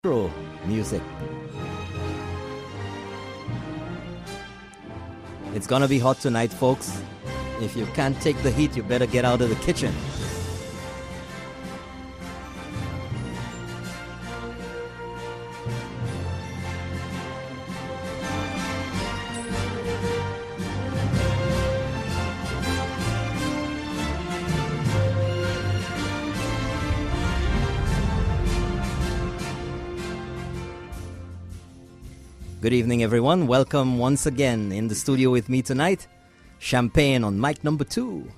Pro music. It's gonna be hot tonight, folks. If you can't take the heat, you better get out of the kitchen. Good evening, everyone. Welcome once again in the studio with me tonight. Champagne on mic number 2.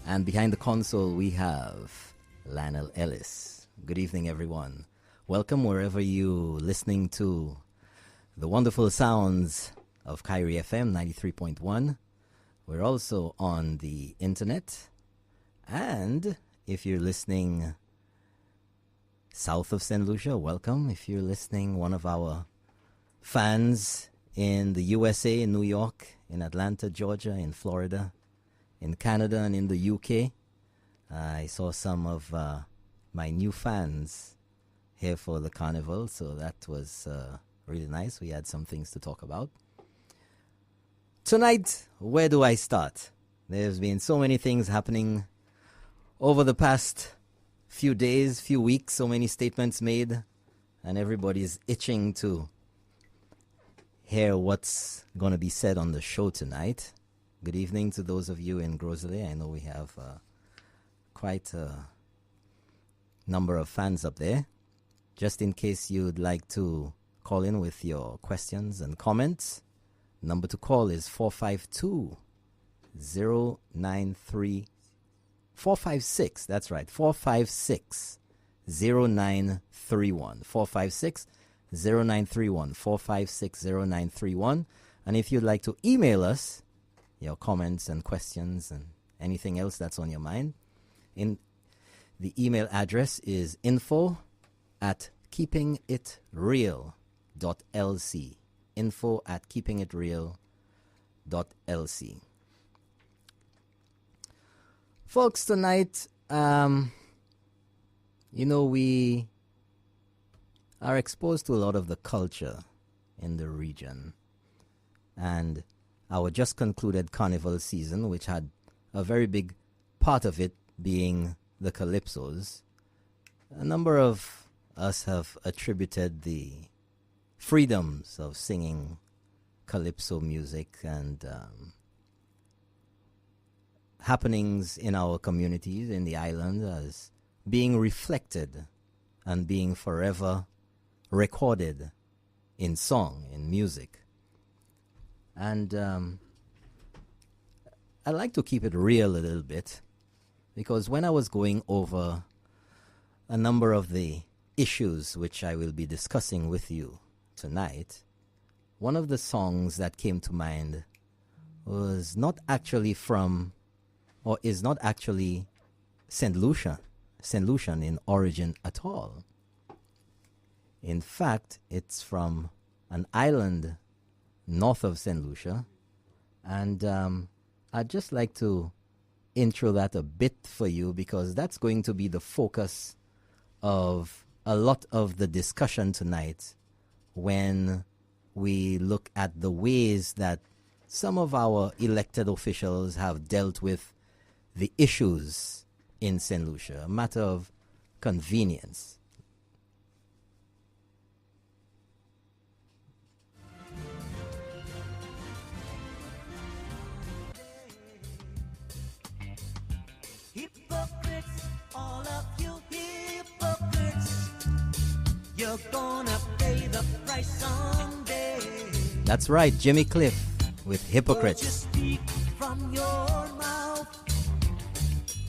And behind the console, we have Lionel Ellis. Good evening, everyone. Welcome wherever you're listening to the wonderful sounds of Kyrie FM 93.1. We're also on the internet. And if you're listening south of Saint Lucia, welcome. If you're listening, one of our fans in the USA, in New York, in Atlanta, Georgia, in Florida, in Canada, and in the UK. I saw some of my new fans here for the carnival, so that was really nice. We had some things to talk about. Tonight, where do I start? There's been so many things happening over the past few days, few weeks, so many statements made, and everybody's itching to hear what's going to be said on the show tonight. Good evening to those of you in Grosley. I know we have quite a number of fans up there. Just in case you'd like to call in with your questions and comments, number to call is 456, that's right, 456-0931, 456-0931, 456-0931. And if you'd like to email us your comments and questions and anything else that's on your mind, the email address is info@keepingitreal.lc, info@keepingitreal.lc. Folks, tonight, we are exposed to a lot of the culture in the region. And our just concluded carnival season, which had a very big part of it being the calypsos, a number of us have attributed the freedoms of singing calypso music and happenings in our communities in the island as being reflected and being forever recorded in song, in music. And I like to keep it real a little bit, because when I was going over a number of the issues which I will be discussing with you tonight, one of the songs that came to mind was not actually from, or is not actually Saint Lucian in origin at all. In fact, it's from an island north of Saint Lucia, and I'd just like to intro that a bit for you, because that's going to be the focus of a lot of the discussion tonight when we look at the ways that some of our elected officials have dealt with the issues in Saint Lucia, a matter of convenience. Hypocrites, all of you hypocrites, you're gonna pay the price someday. That's right, Jimmy Cliff with Hypocrites. You speak from your mouth,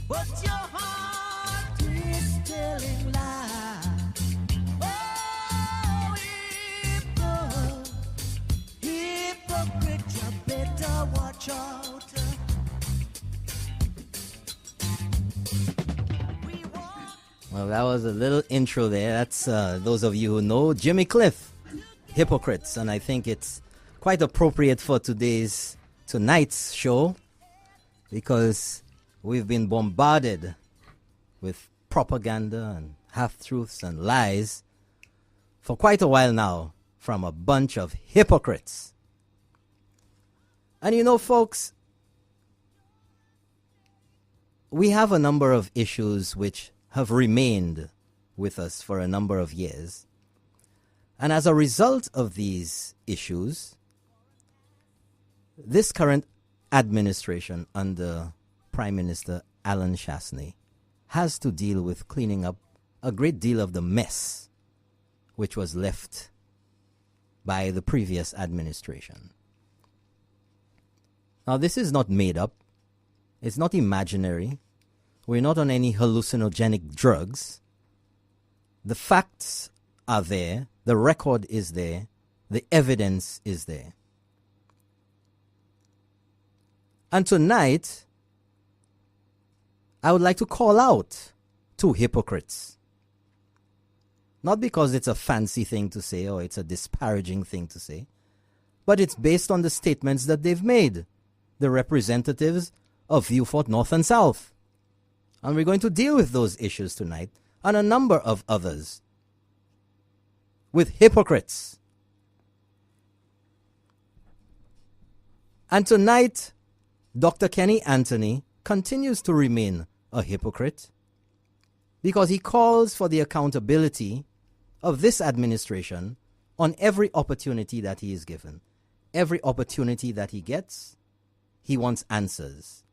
but your heart is telling lies. Oh, hypocrite, you better watch out. Well, that was a little intro there. That's those of you who know Jimmy Cliff, Hypocrites. And I think it's quite appropriate for tonight's show, because we've been bombarded with propaganda and half-truths and lies for quite a while now from a bunch of hypocrites. And you know, folks, we have a number of issues which have remained with us for a number of years. And as a result of these issues, this current administration under Prime Minister Alan Shasney has to deal with cleaning up a great deal of the mess which was left by the previous administration. Now, this is not made up. It's not imaginary. We're not on any hallucinogenic drugs. The facts are there. The record is there. The evidence is there. And tonight, I would like to call out two hypocrites. Not because it's a fancy thing to say or it's a disparaging thing to say, but it's based on the statements that they've made, the representatives of Viewfort North and South. And we're going to deal with those issues tonight and a number of others with hypocrites. And tonight, Dr. Kenny Anthony continues to remain a hypocrite because he calls for the accountability of this administration on every opportunity that he is given. Every opportunity that he gets, he wants answers.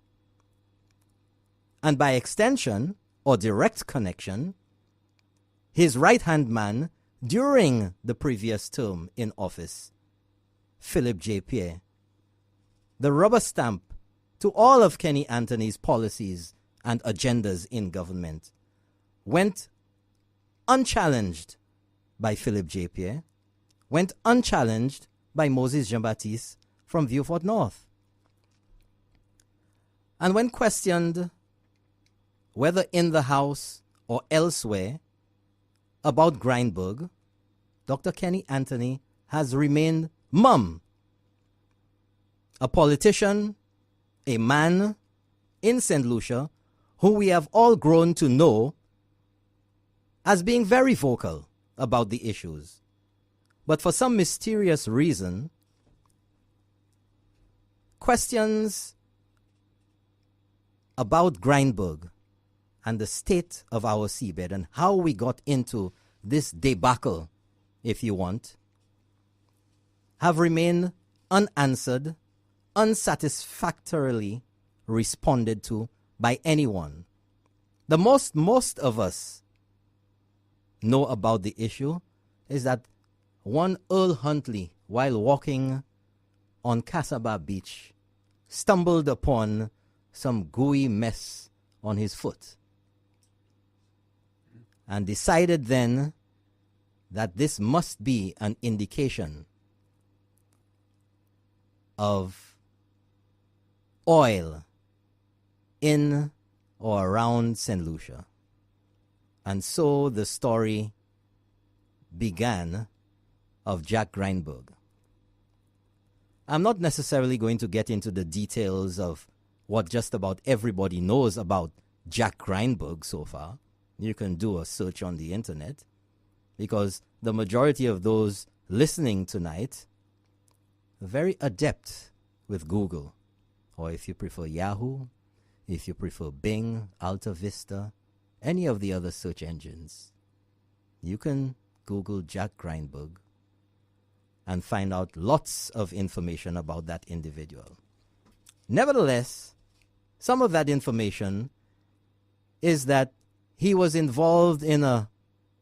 And by extension or direct connection, his right-hand man during the previous term in office, Philip J. Pierre, the rubber stamp to all of Kenny Anthony's policies and agendas in government, went unchallenged by Philip J. Pierre, went unchallenged by Moses Jean-Baptiste from Viewfort North. And when questioned, whether in the House or elsewhere, about Grindberg, Dr. Kenny Anthony has remained mum. A politician, a man in Saint Lucia who we have all grown to know as being very vocal about the issues. But for some mysterious reason, questions about Grindberg and the state of our seabed and how we got into this debacle, if you want, have remained unanswered, unsatisfactorily responded to by anyone. The most of us know about the issue is that one Earl Huntley, while walking on Casaba Beach, stumbled upon some gooey mess on his foot and decided then that this must be an indication of oil in or around Saint Lucia. And so the story began of Jack Grindberg. I'm not necessarily going to get into the details of what just about everybody knows about Jack Grindberg so far. You can do a search on the internet because the majority of those listening tonight are very adept with Google, or if you prefer Yahoo, if you prefer Bing, Alta Vista, any of the other search engines. You can Google Jack Grindberg and find out lots of information about that individual. Nevertheless, some of that information is that he was involved in a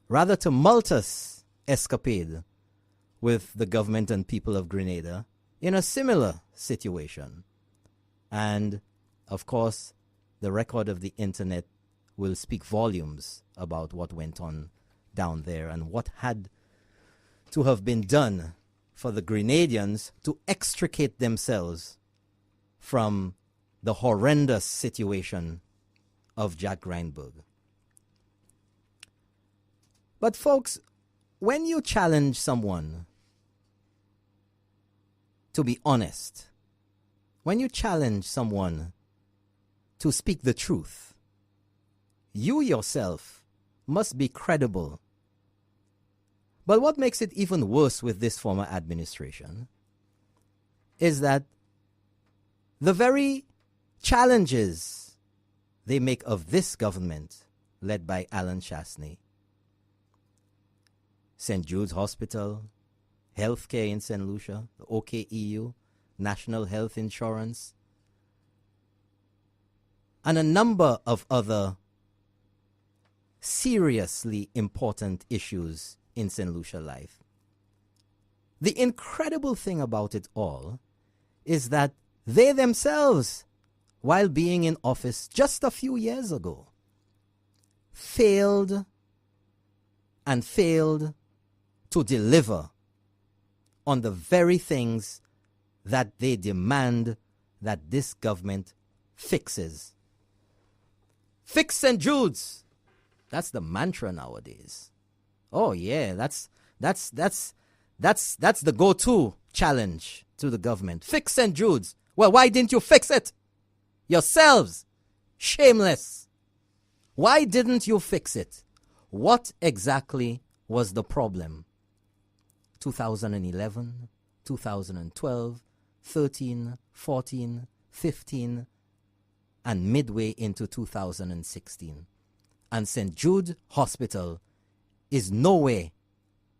rather tumultuous escapade with the government and people of Grenada in a similar situation. And, of course, the record of the internet will speak volumes about what went on down there and what had to have been done for the Grenadians to extricate themselves from the horrendous situation of Jack Grindberg. But folks, when you challenge someone to be honest, when you challenge someone to speak the truth, you yourself must be credible But what makes it even worse with this former administration is that the very challenges they make of this government, led by Alan Chasney, St. Jude's Hospital, healthcare in St. Lucia, the OKEU, National Health Insurance, and a number of other seriously important issues in St. Lucia life. The incredible thing about it all is that they themselves, while being in office just a few years ago, failed to deliver on the very things that they demand that this government fixes. Fix St. Jude's. That's the mantra nowadays. Oh yeah, that's the go-to challenge to the government. Fix St. Jude's. Well, why didn't you fix it yourselves? Shameless. Why didn't you fix it? What exactly was the problem? 2011, 2012, 13, 14, 15, and midway into 2016. And St. Jude Hospital is nowhere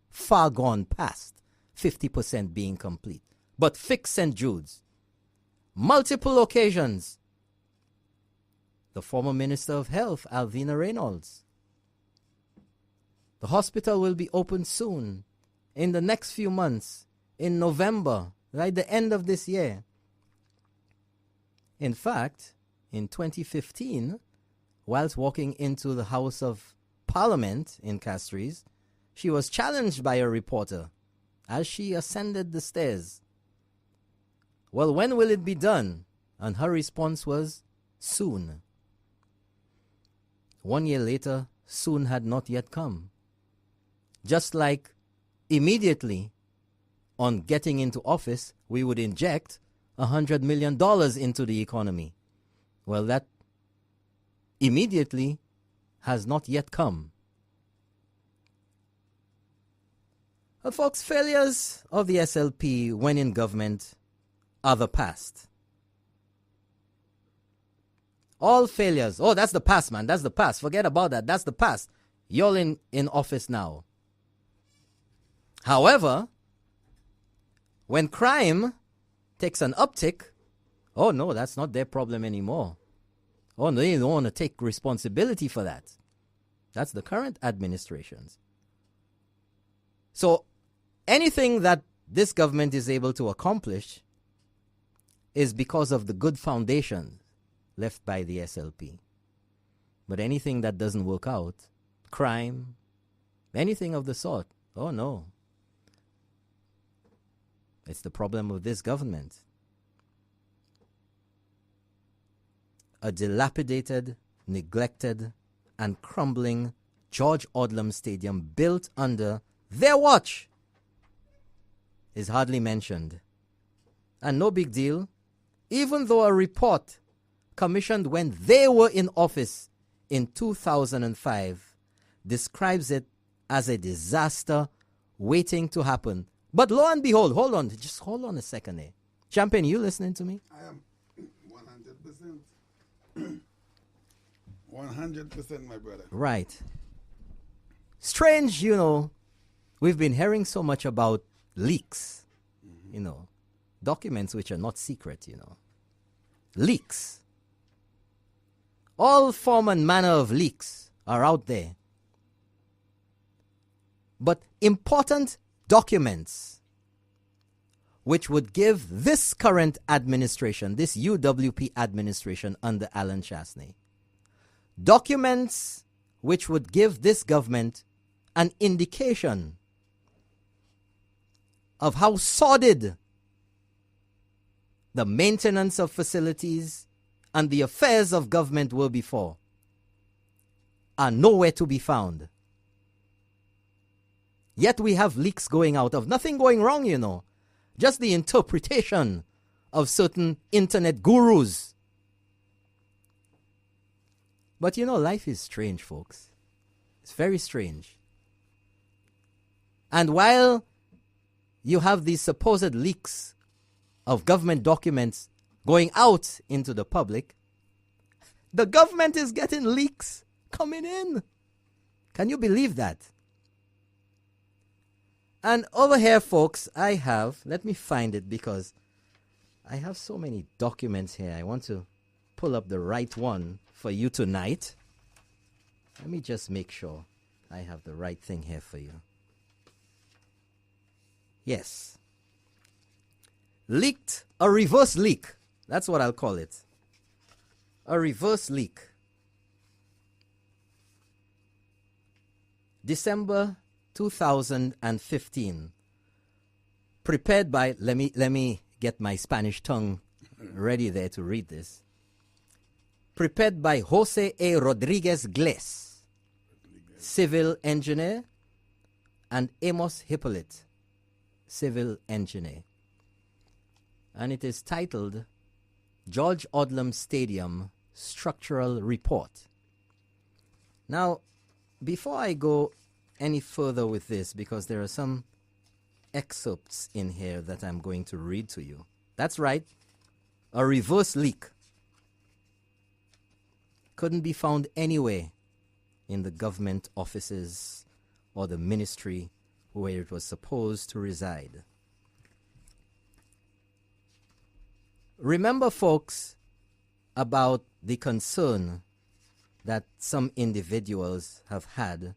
far gone past 50% being complete. But fix St. Jude's. Multiple occasions. The former Minister of Health, Alvina Reynolds. The hospital will be open soon, in the next few months, in November, right the end of this year. In fact, in 2015, whilst walking into the House of Parliament in Castries, she was challenged by a reporter as she ascended the stairs. Well, when will it be done? And her response was, soon. 1 year later, soon had not yet come. Just like immediately on getting into office, we would inject $100 million into the economy. Well, that immediately has not yet come. Well, folks, failures of the SLP when in government are the past. All failures. Oh, that's the past, man. That's the past. Forget about that. That's the past. You're in office now. However, when crime takes an uptick, oh no, that's not their problem anymore. Oh, no, they don't want to take responsibility for that. That's the current administration's. So anything that this government is able to accomplish is because of the good foundation left by the SLP. But anything that doesn't work out, crime, anything of the sort, oh no. It's the problem of this government. A dilapidated, neglected, and crumbling George Odlum Stadium built under their watch is hardly mentioned. And no big deal, even though a report commissioned when they were in office in 2005 describes it as a disaster waiting to happen. But lo and behold, hold on a second there. Champagne, you listening to me? I am 100%. 100%, my brother. Right. Strange, we've been hearing so much about leaks, documents which are not secret, Leaks. All form and manner of leaks are out there. But important documents which would give this current administration, this UWP administration under Alan Chasney, documents which would give this government an indication of how sordid the maintenance of facilities and the affairs of government were before, are nowhere to be found. Yet we have leaks going out of nothing going wrong, just the interpretation of certain internet gurus. But life is strange, folks. It's very strange. And while you have these supposed leaks of government documents going out into the public, the government is getting leaks coming in. Can you believe that? And over here, folks, I have, let me find it because I have so many documents here. I want to pull up the right one for you tonight. Let me just make sure I have the right thing here for you. Yes. Leaked, a reverse leak. That's what I'll call it. A reverse leak. December 2015. Prepared by, let me get my Spanish tongue ready there to read this. Prepared by Jose A. Rodriguez Gles, civil engineer, and Amos Hippolyte, civil engineer. And it is titled George Odlum Stadium Structural Report. Now, before I go any further with this, because there are some excerpts in here that I'm going to read to you. That's right, a reverse leak. Couldn't be found anywhere in the government offices or the ministry where it was supposed to reside. Remember, folks, about the concern that some individuals have had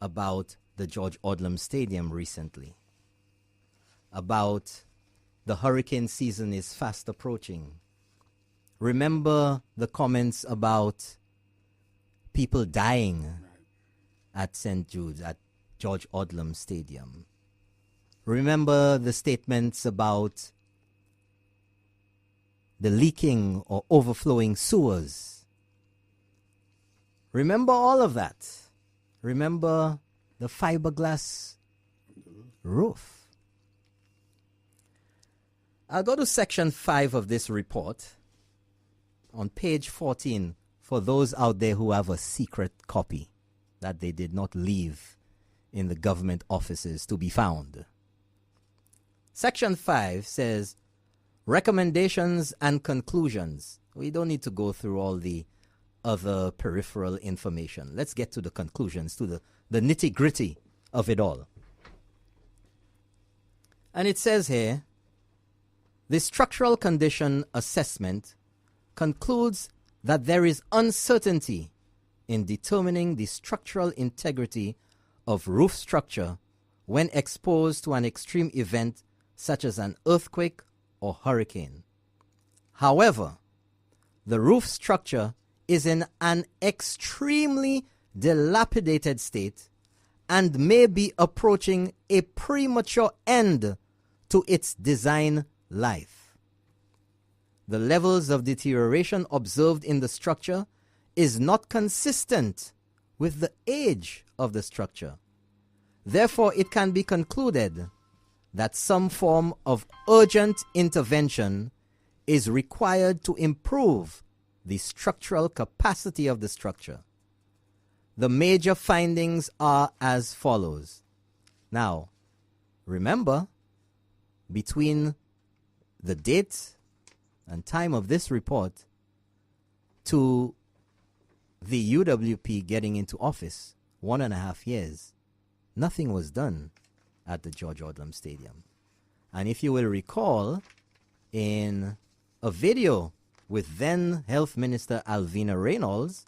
about the George Odlum Stadium recently, about the hurricane season is fast approaching. Remember the comments about people dying at St. Jude's, at George Odlum Stadium. Remember the statements about the leaking or overflowing sewers. Remember all of that. Remember the fiberglass roof. I'll go to section 5 of this report on page 14 for those out there who have a secret copy that they did not leave in the government offices to be found. Section 5 says, recommendations and conclusions. We don't need to go through all the other peripheral information. Let's get to the conclusions, to the nitty-gritty of it all. And it says here, the structural condition assessment concludes that there is uncertainty in determining the structural integrity of roof structure when exposed to an extreme event such as an earthquake or hurricane. However, the roof structure is in an extremely dilapidated state and may be approaching a premature end to its design life. The levels of deterioration observed in the structure is not consistent with the age of the structure. Therefore, it can be concluded that some form of urgent intervention is required to improve the structural capacity of the structure. The major findings are as follows. Now, remember, between the date and time of this report to the UWP getting into office, 1.5 years, nothing was done at the George Odlum Stadium. And if you will recall, in a video with then Health Minister Alvina Reynolds,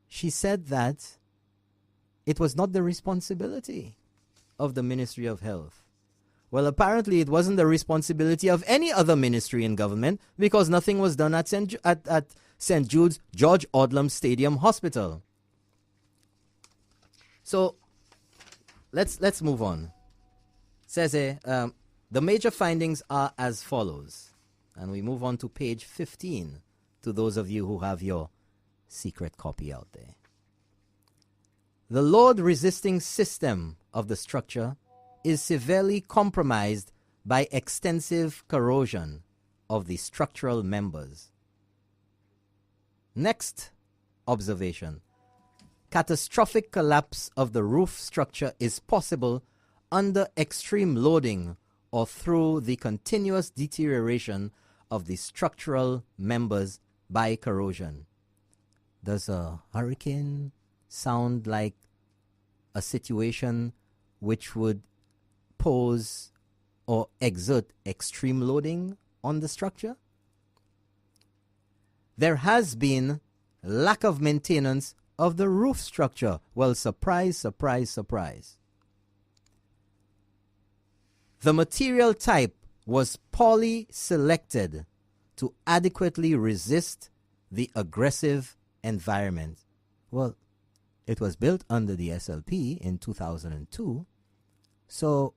she said that it was not the responsibility of the Ministry of Health. Well, apparently it wasn't the responsibility of any other ministry in government because nothing was done at St. Jude's George Odlum Stadium Hospital. So let's move on. It says here, the major findings are as follows. And we move on to page 15 to those of you who have your secret copy out there. The load-resisting system of the structure is severely compromised by extensive corrosion of the structural members. Next observation. catastrophic collapse of the roof structure is possible under extreme loading or through the continuous deterioration of the structural members by corrosion. Does a hurricane sound like a situation which would pose or exert extreme loading on the structure? There has been lack of maintenance of the roof structure. Well, surprise, surprise, surprise. The material type was poorly selected to adequately resist the aggressive environment. Well, it was built under the SLP in 2002. So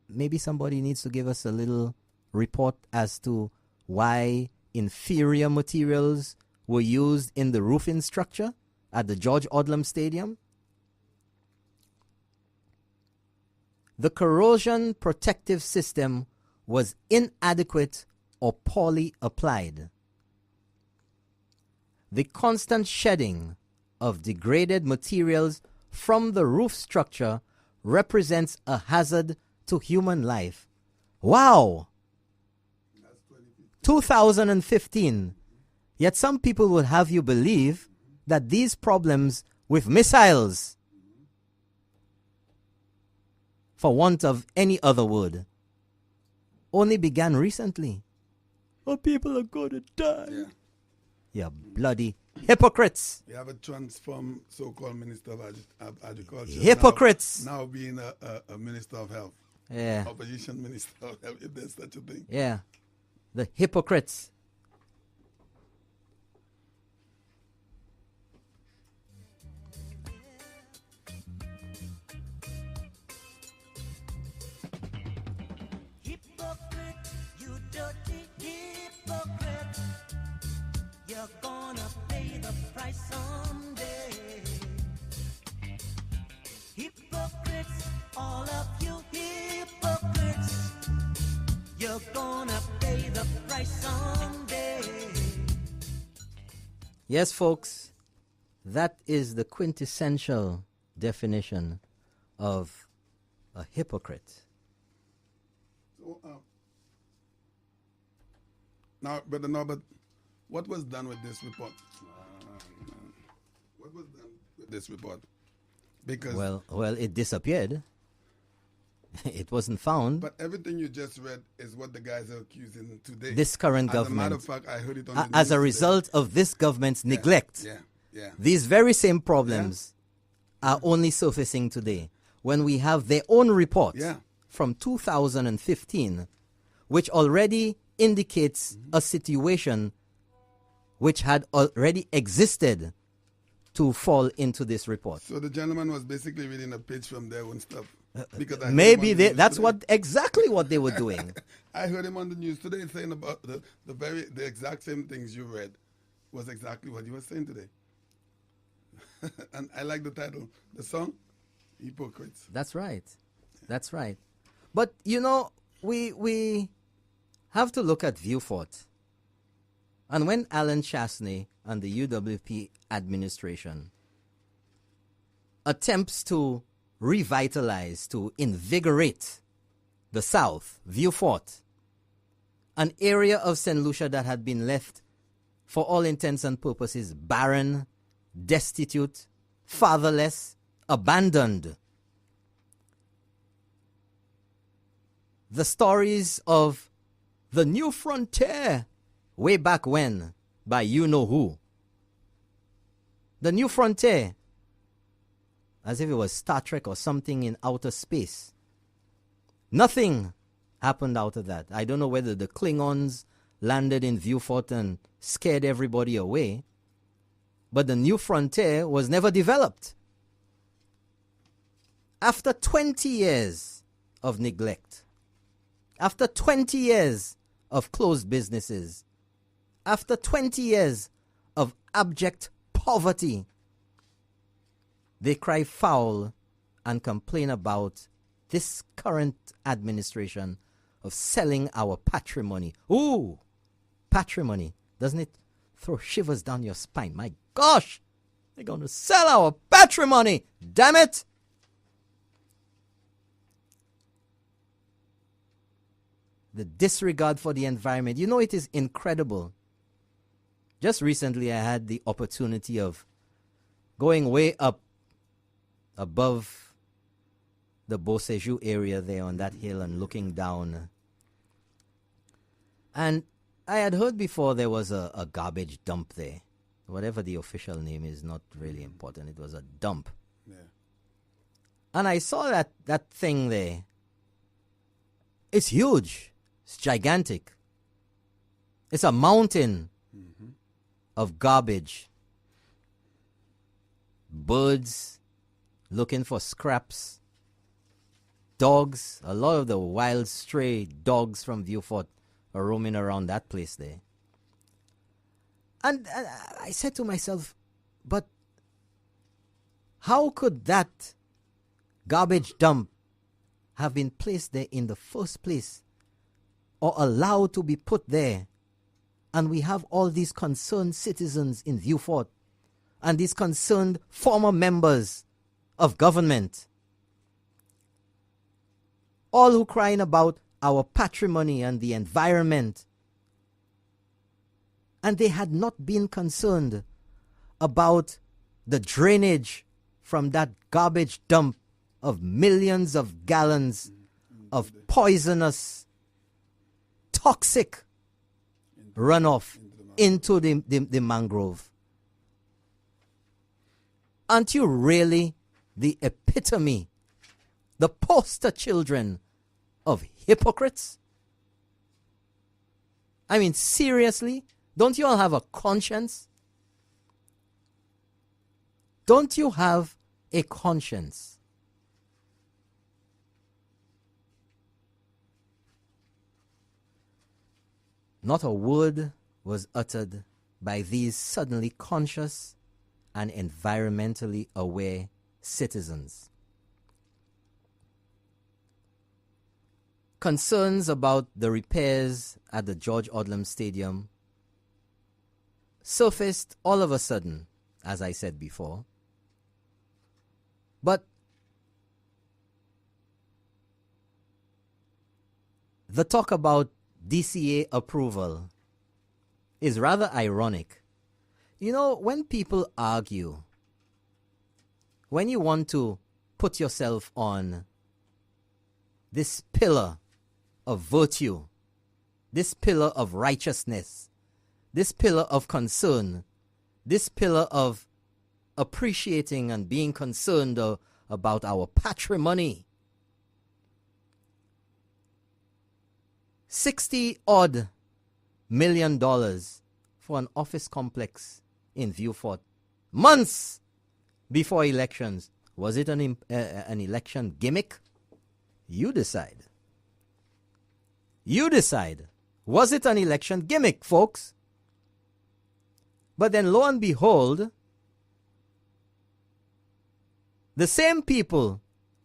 maybe somebody needs to give us a little report as to why inferior materials were used in the roofing structure at the George Odlum Stadium. The corrosion protective system was inadequate or poorly applied. The constant shedding of degraded materials from the roof structure represents a hazard to human life. Wow! 2015. Yet some people will have you believe that these problems with missiles, for want of any other word, only began recently. Oh, people are going to die. Yeah. You bloody hypocrites. We have a transformed so-called Minister of Agriculture. Hypocrites. Now being a Minister of Health. Yeah. Opposition Minister of Health, if there's such a thing. Yeah. The hypocrites. Hypocrite, you dirty hypocrite. You're gonna pay the price someday. Hypocrites, all of you hypocrites. You're gonna pay the price someday. Yes, folks, that is the quintessential definition of a hypocrite. So, now, Brother Norbert, what was done with this report? What was done with this report? Because Well, it disappeared. It wasn't found. but everything you just read is what the guys are accusing today. This current As a matter government, of fact, I heard it on the as news a today. result of this government's neglect, Yeah. these very same problems are only surfacing today when we have their own report Yeah. from 2015, which already indicates a situation which had already existed to fall into this report. So the gentleman was basically reading a pitch from their own stuff. Because I heard him Maybe on the news that's today. exactly what they were doing. I heard him on the news today saying about the exact same things you read was exactly what you were saying today. And I like the title, the song, Hypocrites. That's right. That's right. But, you know, we have to look at Viewfort. And when Alan Chasney and the UWP administration attempts to revitalize, to invigorate the South, Viewfort, an area of Saint Lucia that had been left, for all intents and purposes, barren, destitute, fatherless, abandoned. The stories of the new frontier way back when by you-know-who. The new frontier, as if it was Star Trek or something in outer space. Nothing happened out of that. I don't know whether the Klingons landed in Viewfort and scared everybody away, but the new frontier was never developed. After 20 years of neglect, after 20 years of closed businesses, after 20 years of abject poverty, they cry foul and complain about this current administration of selling our patrimony. Ooh, patrimony. Doesn't it throw shivers down your spine? My gosh! They're going to sell our patrimony. Damn it. The disregard for the environment. You know, it is incredible. Just recently, I had the opportunity of going way up above the Beauséjour area there on that hill and looking down. And I had heard before there was a garbage dump there. Whatever the official name is, not really important. It was a dump. Yeah. And I saw that thing there. It's huge. It's gigantic. It's a mountain of garbage. Birds looking for scraps. Dogs. A lot of the wild stray dogs from Vieux-Fort are roaming around that place there. And I said to myself, but how could that garbage dump have been placed there in the first place, or allowed to be put there? And we have all these concerned citizens in Vieux-Fort and these concerned former members of government, all who crying about our patrimony and the environment. And they had not been concerned about the drainage from that garbage dump of millions of gallons of poisonous, toxic runoff into the mangrove. Aren't you really the epitome, the poster children of hypocrites? I mean, seriously? Don't you all have a conscience? Don't you have a conscience? Not a word was uttered by these suddenly conscious and environmentally aware citizens. Concerns about the repairs at the George Odlum Stadium surfaced all of a sudden, as I said before. But the talk about DCA approval is rather ironic. You know, when people argue, when you want to put yourself on this pillar of virtue, this pillar of righteousness, this pillar of concern, this pillar of appreciating and being concerned about our patrimony, $60-odd million for an office complex in Vieux-Fort, months before elections. Was it an election gimmick? You decide. You decide. Was it an election gimmick, folks? But then lo and behold, the same people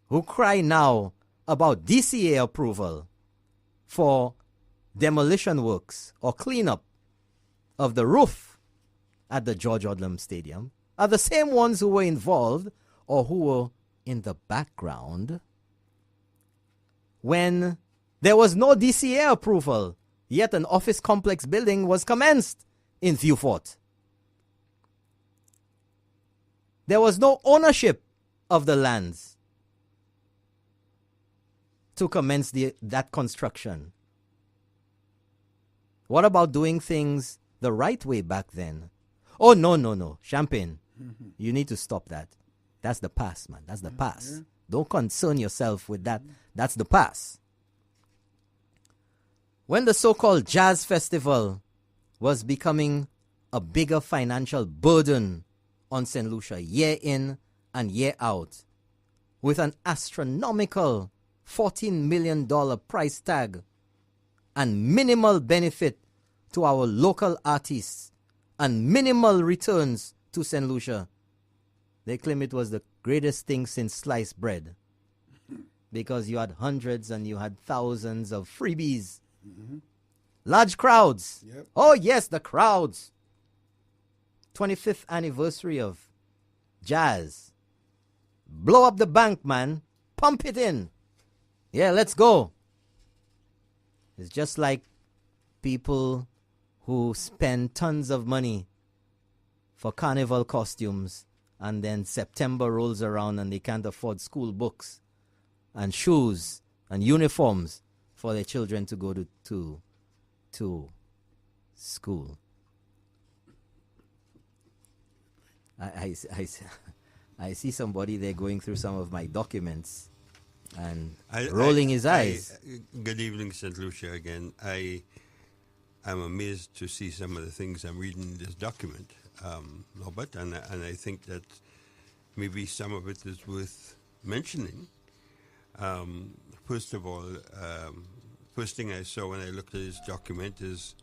who cry now about DCA approval for demolition works or cleanup of the roof at the George Odlum Stadium are the same ones who were involved or who were in the background when there was no DCA approval, yet an office complex building was commenced in Vieux-Fort. There was no ownership of the lands to commence that construction. What about doing things the right way back then? Oh, no. Champagne, you need to stop that. That's the past, man. That's the past. Yeah. Don't concern yourself with that. That's the past. When the so-called jazz festival was becoming a bigger financial burden on Saint Lucia year in and year out, with an astronomical $14 million price tag and minimal benefit to our local artists and minimal returns to Saint Lucia, they claim it was the greatest thing since sliced bread, because you had hundreds and you had thousands of freebies. Large crowds. Yep. Oh yes, the crowds. 25th anniversary of Jazz. Blow up the bank, man. Pump it in. Yeah, let's go. It's just like people who spend tons of money for carnival costumes, and then September rolls around and they can't afford school books and shoes and uniforms for their children to go to school. I see somebody there going through some of my documents and rolling his eyes. Good evening, St. Lucia again. I'm amazed to see some of the things I'm reading in this document, Robert, and I think that maybe some of it is worth mentioning. First of all, first thing I saw when I looked at this document is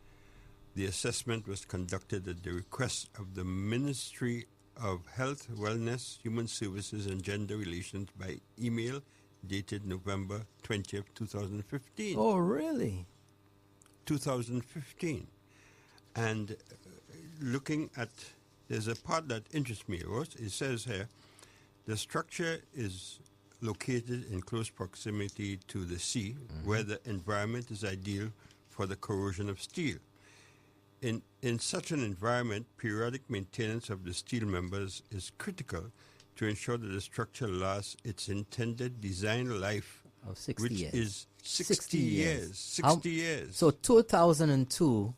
the assessment was conducted at the request of the Ministry of Health, Wellness, Human Services and Gender Relations by email dated November 20th, 2015. Oh, really? 2015. And looking at, there's a part that interests me. It says here, the structure is located in close proximity to the sea, where the environment is ideal for the corrosion of steel. In such an environment, periodic maintenance of the steel members is critical to ensure that the structure lasts its intended design life, of 60 which years. is 60 years. 60 years. So 2002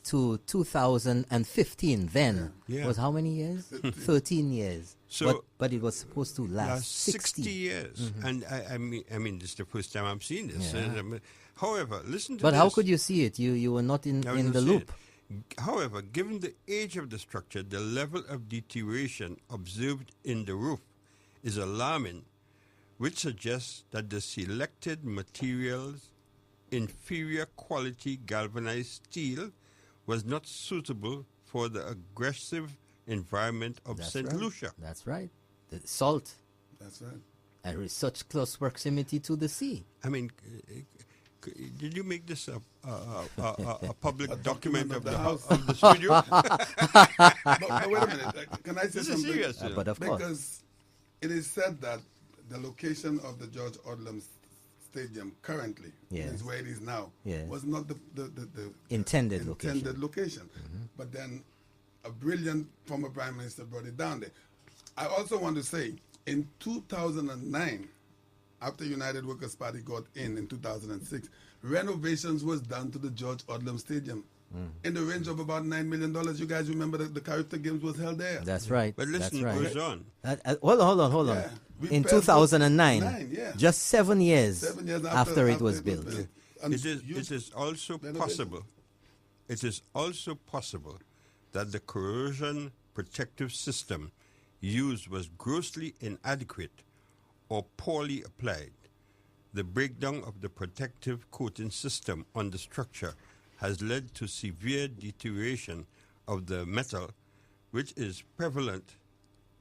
to 2015 then Yeah. was how many years? 13 years. So- but it was supposed to last 60 years. And I mean, this is the first time I'm seeing this. Yeah. However, listen to But this. how could you see it? You were not in I the will say loop. it. However, given the age of the structure, the level of deterioration observed in the roof is alarming, which suggests that the selected materials, inferior quality galvanized steel, was not suitable for the aggressive environment of That's St. right. Lucia. That's right. The salt That's right. and with such close proximity to the sea. I mean, did you make this a public document of the house, of the studio? But wait a minute. Can I say This is something? serious. But of course. Because it is said that the location of the George Odlum Stadium currently, Yes. is where it is now, Yes. was not the Intended location. But then a brilliant former prime minister brought it down there. I also want to say, in 2009, after United Workers' Party got in 2006, renovations was done to the George Odlum Stadium in the range of about $9 million. You guys remember the character games was held there. That's right. But listen, That's it right. goes on. Hold on. Yeah. We In passed 2009, yeah. just 7 years, 7 years after it was built. And It is also renovation. possible. It is also possible that the corrosion protective system used was grossly inadequate or poorly applied. The breakdown of the protective coating system on the structure has led to severe deterioration of the metal, which is prevalent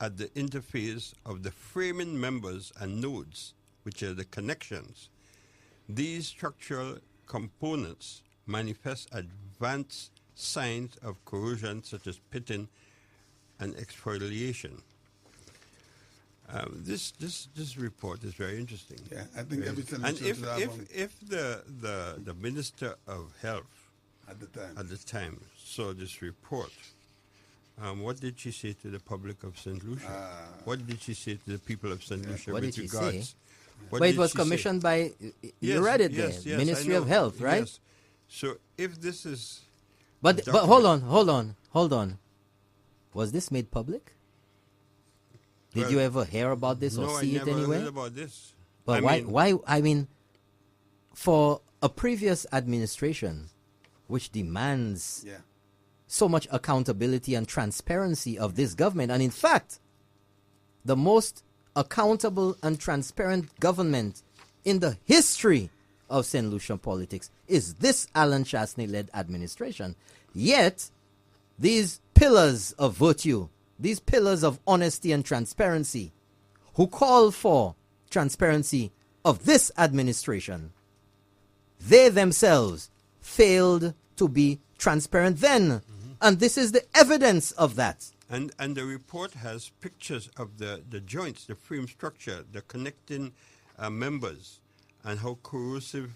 at the interface of the framing members and nodes, which are the connections. These structural components manifest advanced signs of corrosion such as pitting and exfoliation. This report is very interesting. Yeah, I think everything And should have one if the Minister of Health at the time. at the time saw this report, what did she say to the public of St. Lucia? What did she say to the people of St. Lucia What with did she regards? say? What But it did was she say? commissioned by, you Yes, read it yes, there, yes, Ministry I of know. Health, right? Yes. So if this is But document- hold on. Was this made public? Did Well, you ever hear about this or no, see I it never anywhere? heard about this. But I mean, I mean, for a previous administration, which demands Yeah. so much accountability and transparency of this government, and in fact, the most accountable and transparent government in the history of St. Lucia politics is this Alan Chasney-led administration. Yet, these pillars of virtue, these pillars of honesty and transparency, who call for transparency of this administration, they themselves failed to be transparent then. And this is the evidence of that. And the report has pictures of the joints, the frame structure, the connecting members, and how corrosive,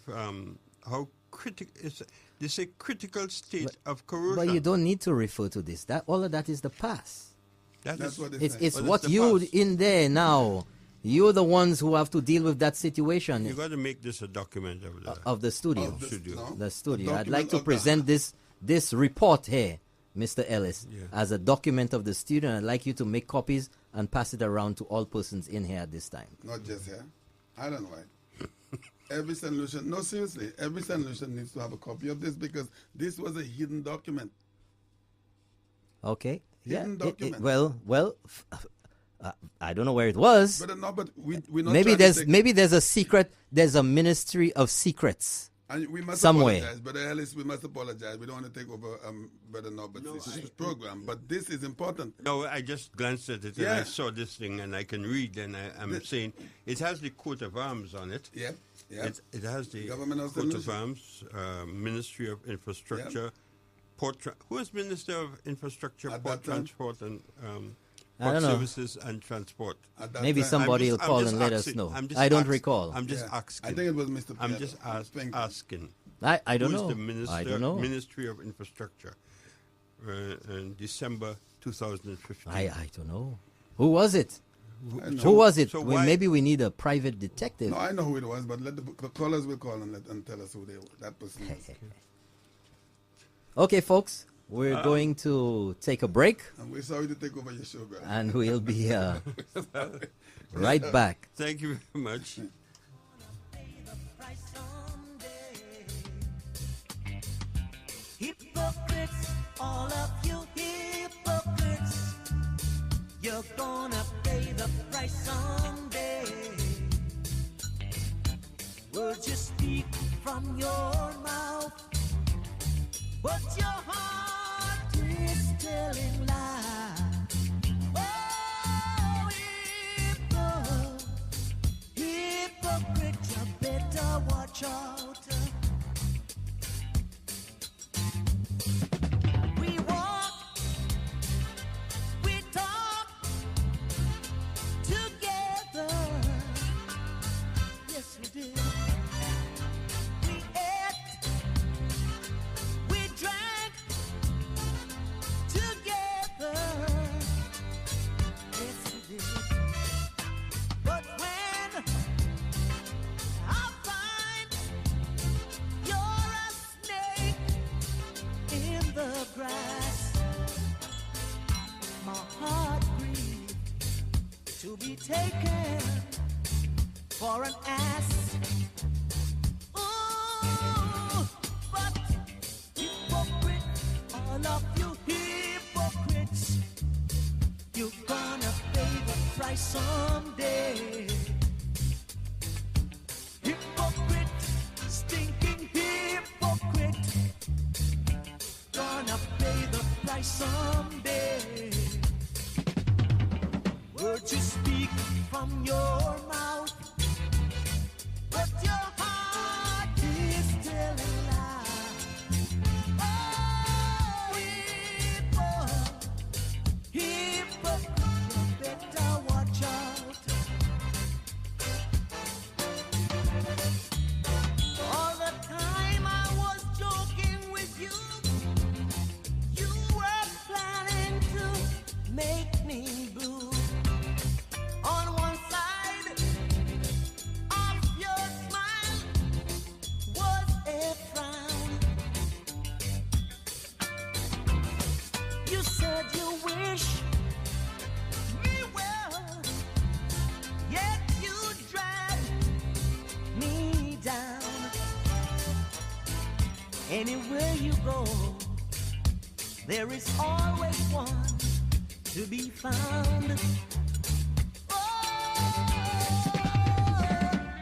how critical is this a critical state of corrosion. But you don't need to refer to this. That all of that is the past. That's what It's saying. what the you past. in there now. You're the ones who have to deal with that situation You got to make this a document of the. of the studio. Of the- Studio. no? The studio. A I'd like to document of present this report here, Mr. Ellis, Yeah. as a document of the studio. And I'd like you to make copies and pass it around to all persons in here at this time. Not just here. I don't know why. Every Saint Lucian, no, seriously, every Saint Lucian needs to have a copy of this because this was a hidden document. Okay. Hidden document. I don't know where it was. But no, but we're not Maybe trying to take, there's a secret. There's a ministry of secrets. and we must somewhere. apologize. Brother Ellis, we must apologize. We don't want to take over Brother Norbert's program, but this is important. No, I just glanced at it and I saw this thing and I can read and I'm saying it has the coat of arms on it. Yeah, yeah. It has the Government of coat Saint of Lucia. arms, Ministry of Infrastructure, who is Minister of Infrastructure, At Port that time? Transport and I Port don't know. Services and Transport? At that Maybe time, somebody will I'm call just and let us asking. know. I'm just I don't ask- recall. I'm just yeah. asking. I think it was Mr. I'm Pietro. just Thank you. asking. I don't Who's know. the minister, I don't know. Ministry of Infrastructure in December 2015? I don't know. Who was it? I know. Who was it? so why- Maybe we need a private detective. No, I know who it was, but let the callers will call and tell us who that person is. Okay, folks, we're going to take a break, And we're sorry to take over your show, brother. and we'll be right back. Thank you very much. Pay the price someday. Hypocrites, all of you hypocrites, you're gonna pay the price someday. Words you speak from your mouth, but your heart is telling lies. Oh, hypocrite, you better watch out. We walk, we talk together. Yes, we did. We ate, we drank together. Yes, we did. But when I find you're a snake in the grass, my heart grieves to be taken for an ass. Ooh, but hypocrite, all of you hypocrites, you're gonna pay the price someday. Hypocrite, stinking hypocrite, gonna pay the price someday. Words you speak from your mouth, but your heart is telling lies. Oh, hypocrite, you better watch out. All the time I was joking with you, you were planning to make me blue. On one side of your smile was a frown. You said you wish me well, yet you dragged me down. Anywhere you go, there is always one to be found.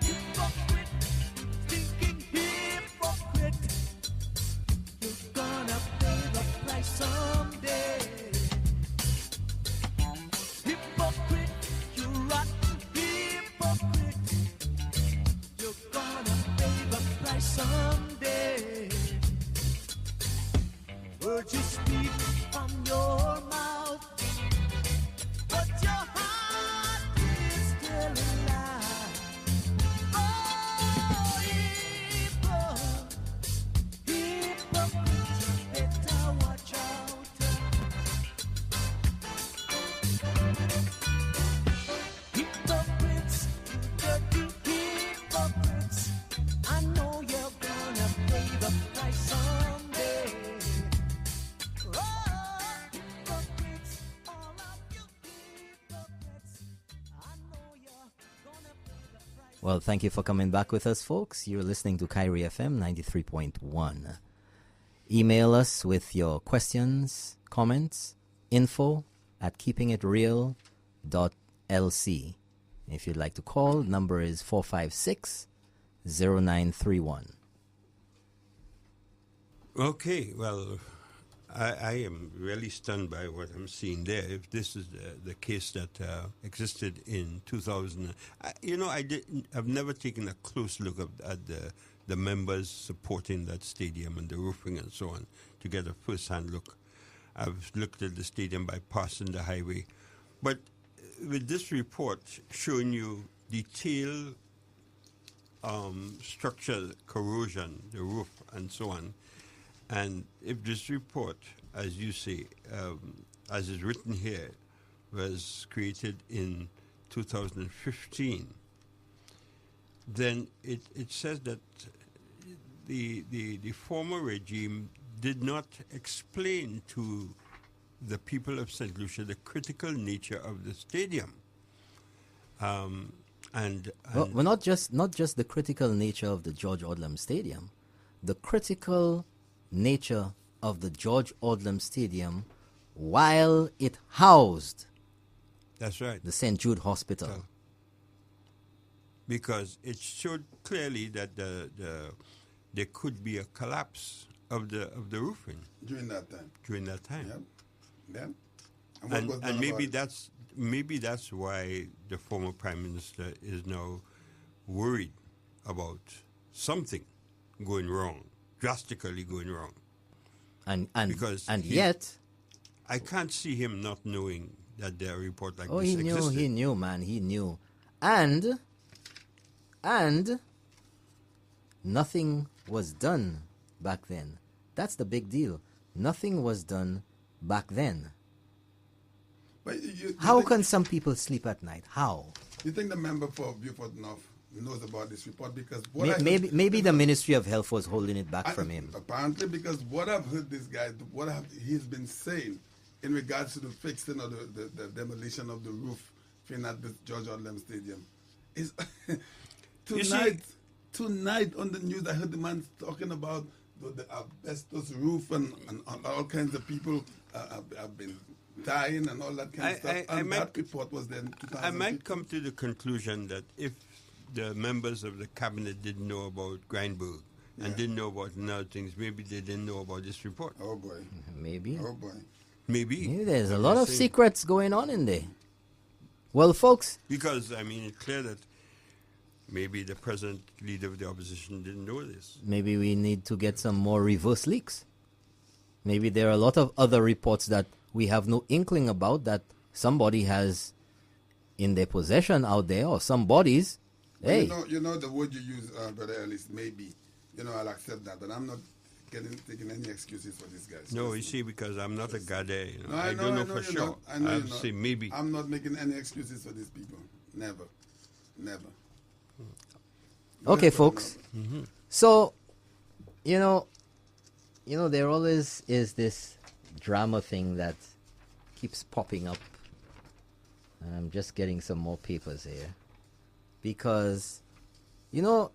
Hypocrite, stinking hypocrite, you're gonna pay the price someday. Hypocrite, you rotten hypocrite, you're gonna pay the price someday. Words you speak from your mouth, I know you're gonna pay the price someday. Oh, hypocrites, all of you hypocrites. I know you're gonna pay the price. Well, thank you for coming back with us, folks. You're listening to Kyrie FM 93.1. Email us with your questions, comments, info@keepingitreal.lc. If you'd like to call, number is 456-0931. Okay, well, I am really stunned by what I'm seeing there. If this is the case that existed in 2000, I've never taken a close look at the members supporting that stadium and the roofing and so on to get a first-hand look. I've looked at the stadium by passing the highway. But with this report showing you detailed structural corrosion, the roof and so on, and if this report, as you say, as is written here, was created in 2015, then it says that the former regime did not explain to the people of Saint Lucia the critical nature of the stadium. Well, not just the critical nature of the George Odlum Stadium, the critical nature of the George Odlum Stadium while it housed that's right, the St. Jude Hospital. So, because it showed clearly that there could be a collapse of the roofing During that time. Yep. Then, And maybe that's why the former Prime Minister is now worried about something going wrong, drastically going wrong. Yet I can't see him not knowing that there a report like oh, this he existed. knew, he knew. And nothing was done back then. That's the big deal. Nothing was done back then. But How can some people sleep at night? How? You think the member for Beaufort North knows about this report? Because Maybe the Ministry of Health was holding it back from him. Apparently, because what I've heard this guy, he's been saying in regards to the fixing or the demolition of the roof at the George Odlum Stadium is tonight on the news I heard the man talking about the asbestos roof and all kinds of people have been dying and all that kind of stuff. And that report was then 2015. I might come to the conclusion that if the members of the cabinet didn't know about Grindberg and didn't know about other things, maybe they didn't know about this report. Oh boy. Maybe. Oh boy. Maybe. There's a lot of secrets going on in there. Well, folks. Because, it's clear that maybe the present leader of the opposition didn't know this. Maybe we need to get some more reverse leaks. Maybe there are a lot of other reports that we have no inkling about that somebody has in their possession out there, or some bodies. Well, hey. You know the word you use, Brother Ellis, maybe. I'll accept that, but I'm not taking any excuses for these guys. No, you see, because I'm not a gade. No, I don't know for sure. I say maybe. I'm not making any excuses for these people. Never. Okay, folks. Mm-hmm. So, there always is this drama thing that keeps popping up. And I'm just getting some more papers here. Because, the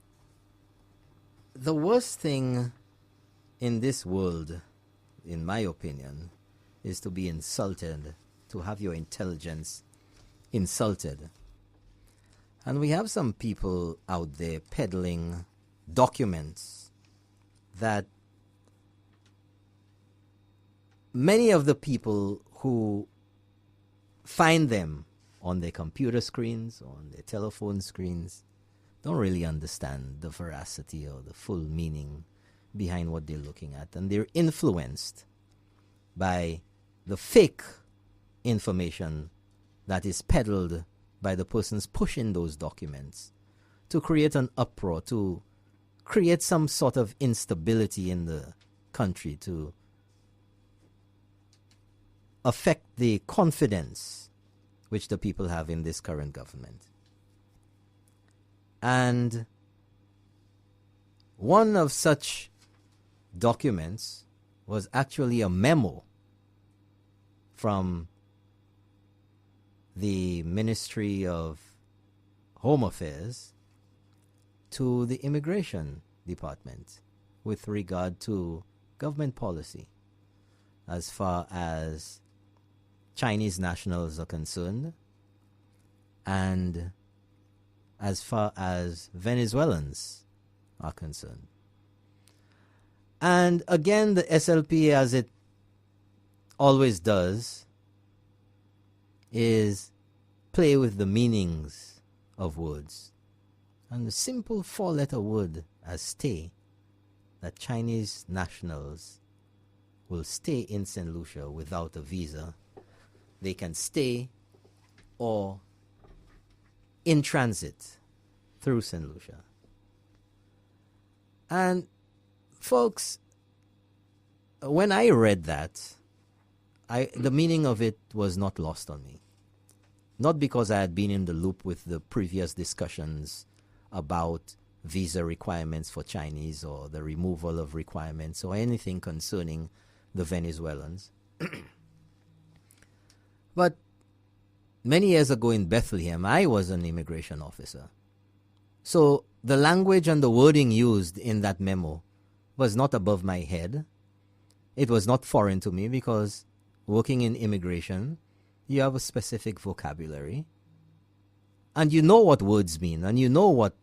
worst thing in this world, in my opinion, is to be insulted, to have your intelligence insulted. And we have some people out there peddling documents that many of the people who find them on their computer screens, or on their telephone screens, don't really understand the veracity or the full meaning behind what they're looking at. And they're influenced by the fake information that is peddled by the persons pushing those documents to create an uproar, to create some sort of instability in the country, to affect the confidence which the people have in this current government. And one of such documents was actually a memo from the Ministry of Home Affairs to the Immigration Department with regard to government policy as far as Chinese nationals are concerned and as far as Venezuelans are concerned. And again, the SLP, as it always does, is play with the meanings of words. And the simple four-letter word as stay, that Chinese nationals will stay in Saint Lucia without a visa. They can stay or in transit through Saint Lucia. And folks, when I read that, the meaning of it was not lost on me. Not because I had been in the loop with the previous discussions about visa requirements for Chinese or the removal of requirements or anything concerning the Venezuelans. But many years ago in Bethlehem, I was an immigration officer. So the language and the wording used in that memo was not above my head. It was not foreign to me because working in immigration, you have a specific vocabulary. And you know what words mean, and you know what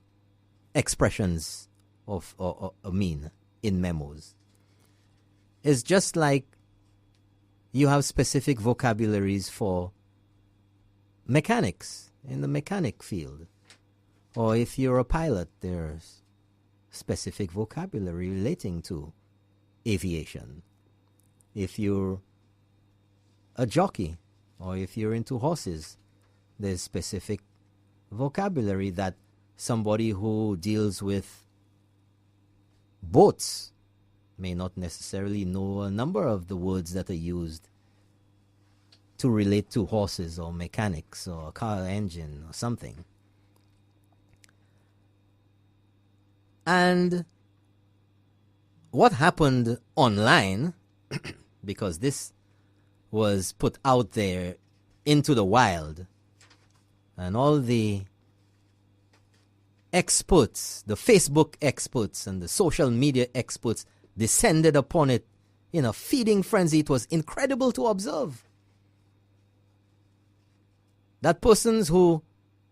expressions of mean in memos. It's just like you have specific vocabularies for mechanics in the mechanic field. Or if you're a pilot, there's specific vocabulary relating to aviation. If you're a jockey, or if you're into horses, there's specific vocabulary that somebody who deals with boats may not necessarily know a number of the words that are used to relate to horses or mechanics or a car engine or something. And what happened online, because this was put out there into the wild, and all the experts, the Facebook experts and the social media experts descended upon it in a feeding frenzy. It was incredible to observe. That persons who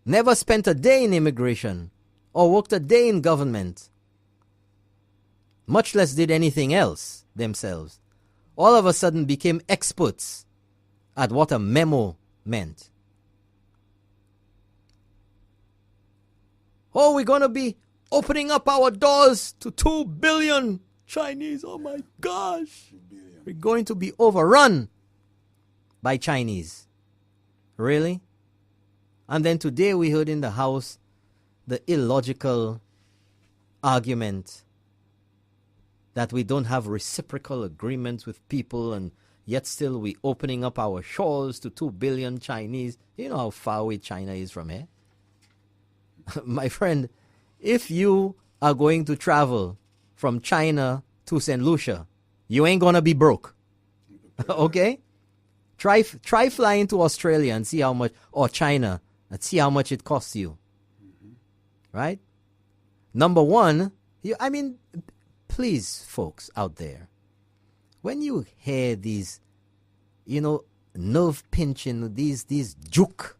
never spent a day in immigration or worked a day in government, much less did anything else themselves, all of a sudden became experts at what a memo meant. Oh, we're going to be opening up our doors to 2 billion Chinese. Oh my gosh. We're going to be overrun by Chinese. Really? And then today we heard in the House the illogical argument that we don't have reciprocal agreements with people, and yet still we opening up our shores to 2 billion Chinese. You know how far away China is from here? My friend, if you are going to travel from China to Saint Lucia, you ain't gonna be broke. Okay? Try flying to Australia and see how much, or China, and see how much it costs you. Right? Number one, please, folks out there, when you hear these, nerve-pinching, these juke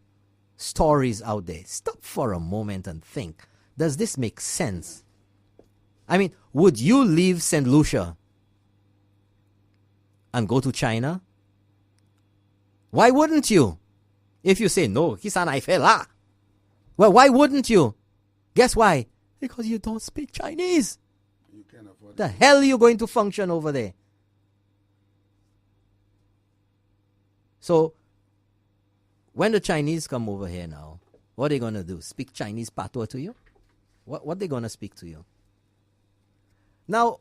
stories out there, stop for a moment and think, does this make sense? I mean, would you leave St. Lucia and go to China? Why wouldn't you? If you say, no, kisan I fela. Well, why wouldn't you? Guess why? Because you don't speak Chinese. You can't afford The it. hell are you going to function over there? So, when the Chinese come over here now, what are they going to do? Speak Chinese patois to you? What they going to speak to you? Now,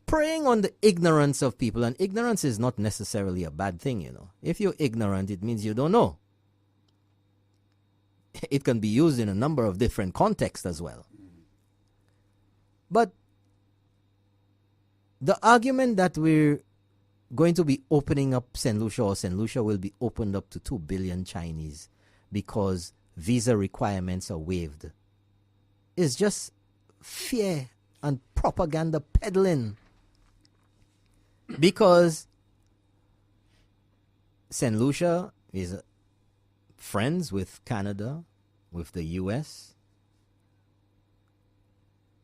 preying on the ignorance of people, and ignorance is not necessarily a bad thing, If you're ignorant, it means you don't know. It can be used in a number of different contexts as well. But the argument that we're going to be opening up St. Lucia, or St. Lucia will be opened up to 2 billion Chinese because visa requirements are waived, is just fear and propaganda peddling. Because St. Lucia is friends with Canada, with the US.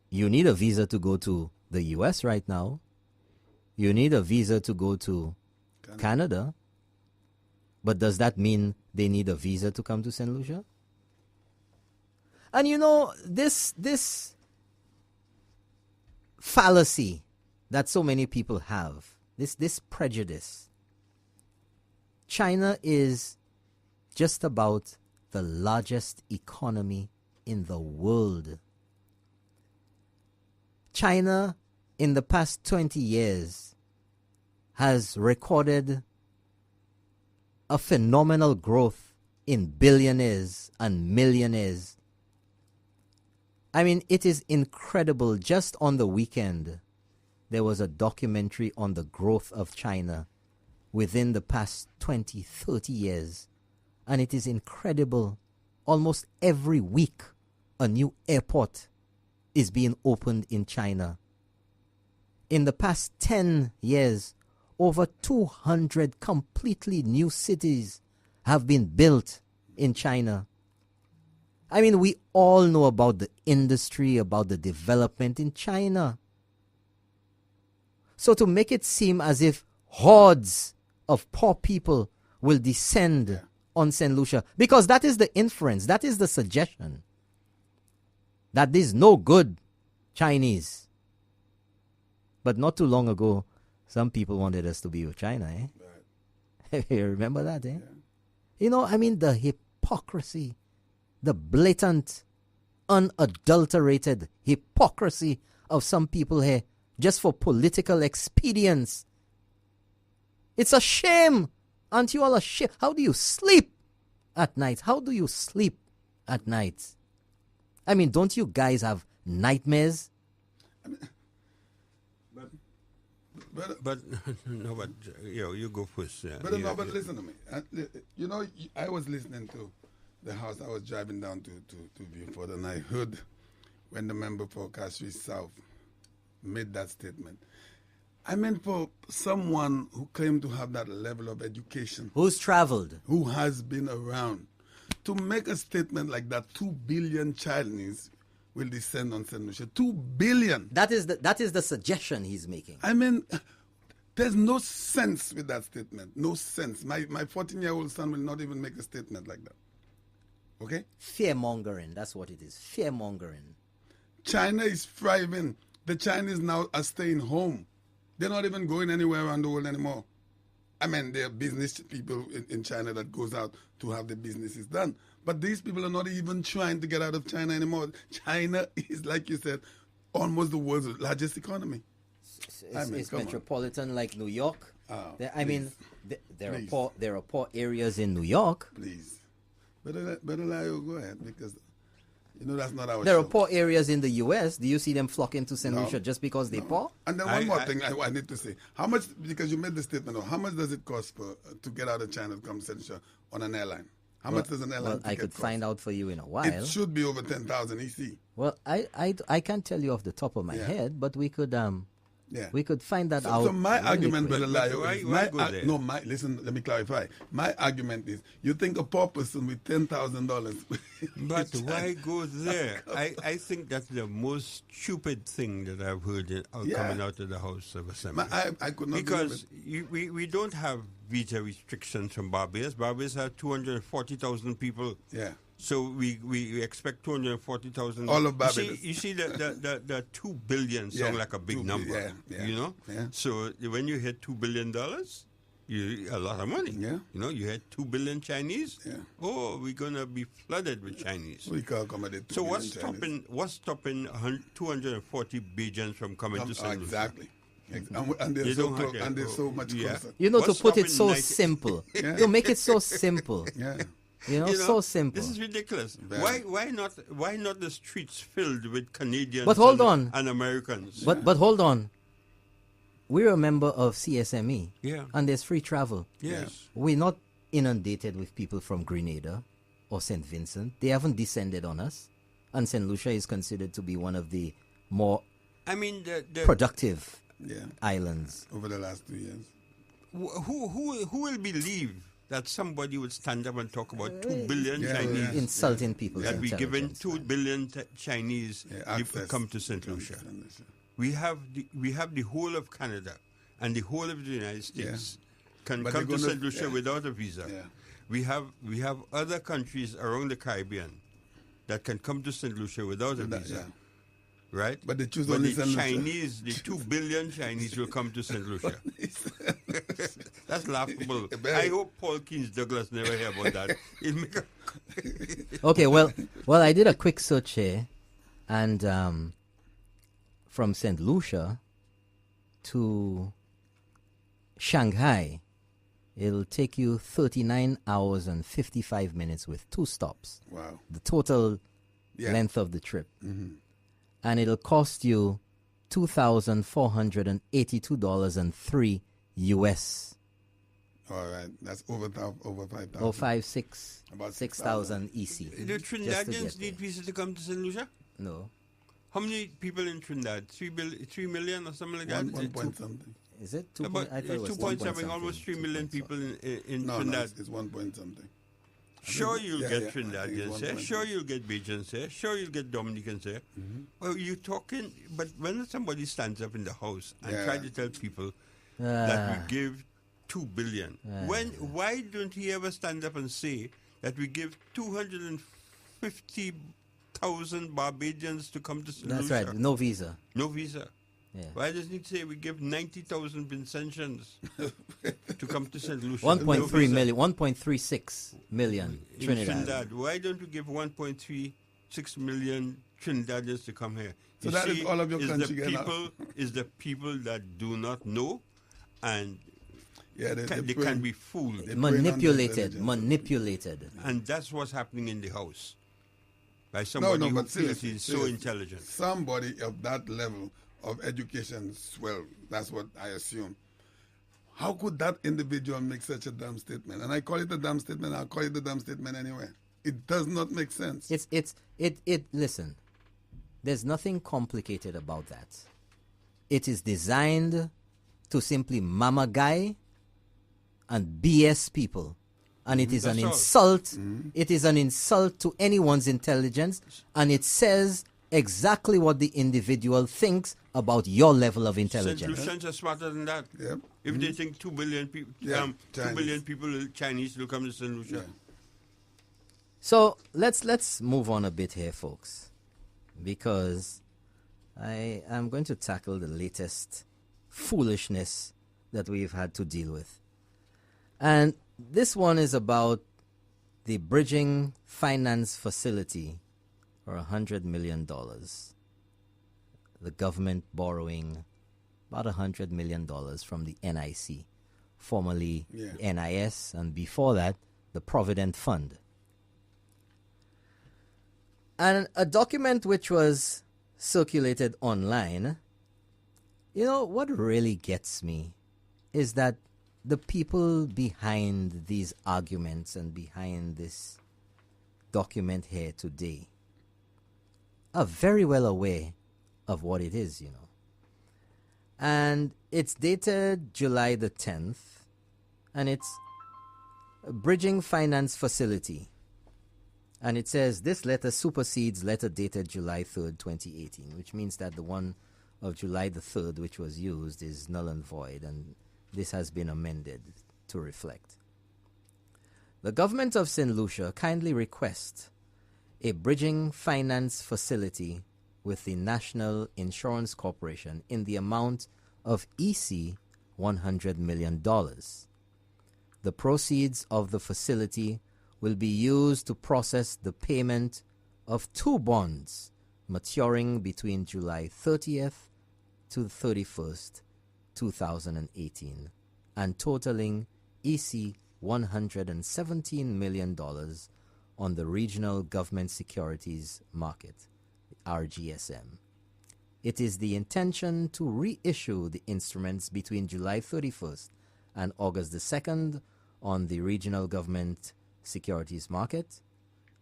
You need a visa to go to the US right now. You need a visa to go to Canada. But does that mean they need a visa to come to St. Lucia? And you know, this fallacy that so many people have, this prejudice. China is just about the largest economy in the world. China, in the past 20 years, has recorded a phenomenal growth in billionaires and millionaires. I mean, it is incredible. Just on the weekend, there was a documentary on the growth of China within the past 20, 30 years. And it is incredible. Almost every week, a new airport is being opened in China. In the past 10 years, over 200 completely new cities have been built in China. I mean, we all know about the industry, about the development in China. So to make it seem as if hordes of poor people will descend on St. Lucia, because that is the inference, that is the suggestion, that there's no good Chinese. But not too long ago, some people wanted us to be with China, eh? Right. You remember that, eh? Yeah. You know, I mean, the hypocrisy, the blatant, unadulterated hypocrisy of some people here just for political expedience. It's a shame. Aren't you all ashamed? How do you sleep at night? How do you sleep at night? I mean, don't you guys have nightmares? I mean, but no, but you go first. But listen to me. You know, I was listening to the House. I was driving down to Viewford, and I heard when the member for Castries South made that statement. I meant for someone who claimed to have that level of education, who's traveled, who has been around, to make a statement like that, 2 billion Chinese will descend on St. Lucia. 2 billion. That is the suggestion he's making. I mean, there's no sense with that statement. No sense. My 14-year-old son will not even make a statement like that. Okay? Fear-mongering. That's what it is. Fear-mongering. China is thriving. The Chinese now are staying home. They're not even going anywhere around the world anymore. I mean, there are business people in China that goes out to have the businesses done. But these people are not even trying to get out of China anymore. China is, like you said, almost the world's largest economy. It's metropolitan like New York. Oh, there are poor areas in New York. Please. Better go ahead, because you know that's not our There show. are poor areas in the U.S. Do you see them flocking to St. Lucia just because they're poor? And then one more thing I need to say. How much, because you made the statement, how much does it cost to get out of China to come to St. Lucia on an airline? How much does an airline ticket I could cost? find out for you in a while. It should be over 10,000 EC. Well, I can't tell you off the top of my head, but we could find that out. So my really argument, quick. Brother Layo, listen, let me clarify. My argument is, you think a poor person with $10,000... But why go there? I think that's the most stupid thing that I've heard coming out of the House of Assembly. I could not because we don't have visa restrictions from Barbados. Barbados has 240,000 people. Yeah. So we expect 240,000. All of Barbados. You see the 2 billion sound like a big number. You know? Yeah. So when you hit $2 billion, a lot of money. Yeah. You know, you had 2 billion Chinese. Yeah. Oh, we're gonna be flooded with Chinese. We can accommodate 2 So billion what's stopping 240 billions from coming to St. Lucia? Exactly. And they're so close, and they're so much closer. You know, What's to put it stopping so simple. To make it so simple. Yeah. You know, so simple. This is ridiculous. Why not the streets filled with Canadians But hold on. and Americans? But hold on. we're a member of CSME. Yeah. And there's free travel. Yes. We're not inundated with people from Grenada or St. Vincent. They haven't descended on us. And St. Lucia is considered to be one of the more I mean, the productive Yeah. islands. Over the last 2 years. who will believe that somebody would stand up and talk about 2 billion Yeah, Chinese yeah. Insulting people's that we given intelligence, 2 man. billion Chinese Yeah, if we access come to St. Lucia. St. Lucia. We have the whole of Canada and the whole of the United States can But come they're to gonna- St. Lucia yeah. without a visa. Yeah. We have other countries around the Caribbean that can come to St. Lucia without a visa. Yeah. Right? But they choose But only the St. Lucia. Chinese, the 2 billion Chinese will come to St. Lucia. That's laughable. I hope Paul Keynes Douglas never hear about that. He'll make a Okay, well, I did a quick search here, and from St. Lucia to Shanghai, it'll take you 39 hours and 55 minutes with 2 stops. Wow. The total Yeah. length of the trip. Mm-hmm. And it'll cost you $2,482.03 US. All right. That's over 5,000. Or 5, 6, About 6,000 EC. Do just to Trinidadians get need there. visa to come to St. Lucia? No. How many people in Trinidad? 3 million or something like that? One point something. Is it? 2 About I thought it was 2 1 point point something, almost 3 million 2 people in No, Trinidad. it's 1 point something. Sure, you'll yeah, get yeah, I think it's Trinidadians there. 1.1. Sure, you'll get Bajans there. Sure, you'll get Dominicans there. Well, you're talking, but when somebody stands up in the house and Yeah. try to tell people Ah. that we give 2 billion, why don't he ever stand up and say that we give 250,000 Barbadians to come to St. That's Lucia? right. No visa. No visa. Yeah. Why doesn't he say we give 90,000 Vincentians to come to St. Lucia? 1.3 No million, 1.36 million in Trinidad. Why don't we give 1.36 million Trinidadians to come here? So that is all of your country the getting out. people is the people that do not know, and Yeah, they prey- can be fooled, they prey on the Manipulated, intelligence. manipulated. and that's what's happening in the house by No, somebody no, who but feels seriously, he's so seriously, intelligent. Somebody of that level of education, well, that's what I assume. How could that individual make such a dumb statement? And I call it a dumb statement. I'll call it a dumb statement anyway. It does not make sense. Listen, there's nothing complicated about that. It is designed to simply mama guy and BS people. And it is an That's all. insult. It is an insult to anyone's intelligence. And it says exactly what the individual thinks about your level of St. intelligence. Lucians are smarter than that. Yep. If they think 2 billion people, Yeah, 2 Chinese. billion people, Chinese, will come to St. Lucia. Yeah. So let's move on a bit here, folks, because I am going to tackle the latest foolishness that we've had to deal with. And this one is about the bridging finance facility for $100 million. The government borrowing about $100 million from the NIC, formerly Yeah. the NIS, and before that, the Provident Fund. And a document which was circulated online, you know, what really gets me is that the people behind these arguments and behind this document here today are very well aware of what it is, you know. And it's dated July the 10th, and it's a bridging finance facility. And it says this letter supersedes letter dated July 3rd, 2018, which means that the one of July the 3rd, which was used, is null and void, and this has been amended to reflect. The Government of Saint Lucia kindly requests a bridging finance facility with the National Insurance Corporation in the amount of EC $100 million. The proceeds of the facility will be used to process the payment of 2 bonds maturing between July 30th to 31st, 2018, and totaling EC $117 million on the Regional Government Securities Market, the RGSM. it is the intention to reissue the instruments between July 31st and August the 2nd on the regional government securities market,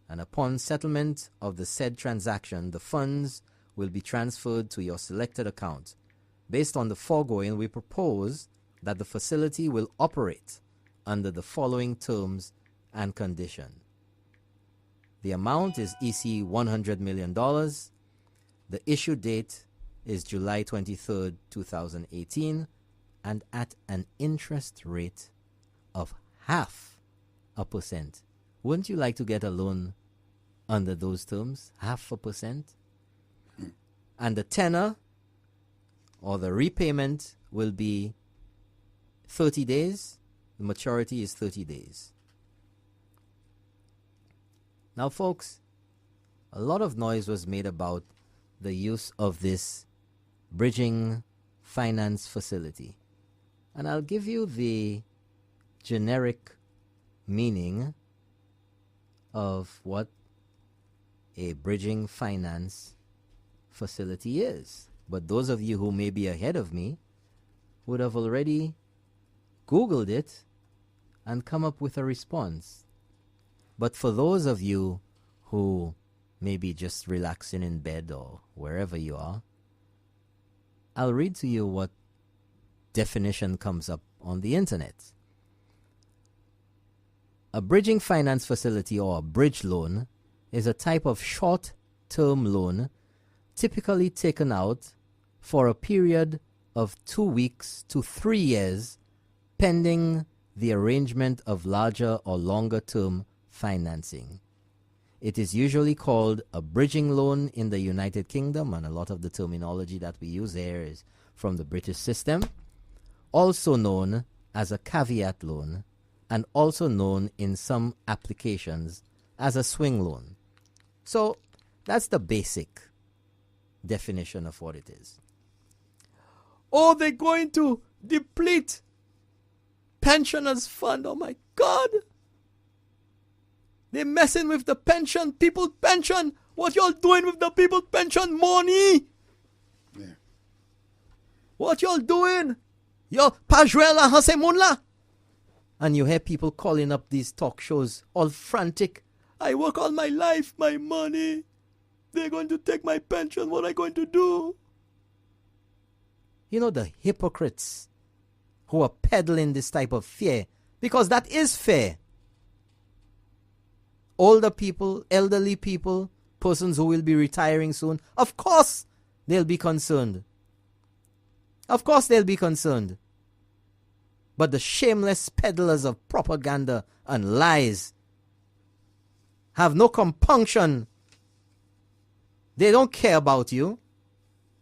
and upon settlement of the said transaction, the funds will be transferred to your selected account. Based on the foregoing, we propose that the facility will operate under the following terms and conditions. The amount is EC $100 million. The issue date is July 23rd, 2018, and at an interest rate of 0.5%. Wouldn't you like to get a loan under those terms? 0.5%? And the tenor or the repayment will be 30 days. The maturity is 30 days. Now, folks, a lot of noise was made about the use of this bridging finance facility. And I'll give you the generic meaning of what a bridging finance facility is. But those of you who may be ahead of me would have already Googled it and come up with a response. But for those of you who may be just relaxing in bed or wherever you are, I'll read to you what definition comes up on the internet. A bridging finance facility, or a bridge loan, is a type of short-term loan typically taken out for a period of 2 weeks to 3 years, pending the arrangement of larger or longer-term financing. It is usually called a bridging loan in the United Kingdom, and a lot of the terminology that we use here is from the British system, also known as a caveat loan, and also known in some applications as a swing loan. So that's the basic definition of what it is. Oh, they're going to deplete pensioners' fund. Oh my God. They're messing with the pension, people's pension. What y'all doing with the people's pension money? Yeah. What y'all doing? Yo, Pajrela Hasemunla. And you hear people calling up these talk shows all frantic. I work all my life, my money. They're going to take my pension. What am I going to do? You know, the hypocrites who are peddling this type of fear, because that is fear. Older people, elderly people, persons who will be retiring soon, of course they'll be concerned. Of course they'll be concerned. But the shameless peddlers of propaganda and lies have no compunction. They don't care about you.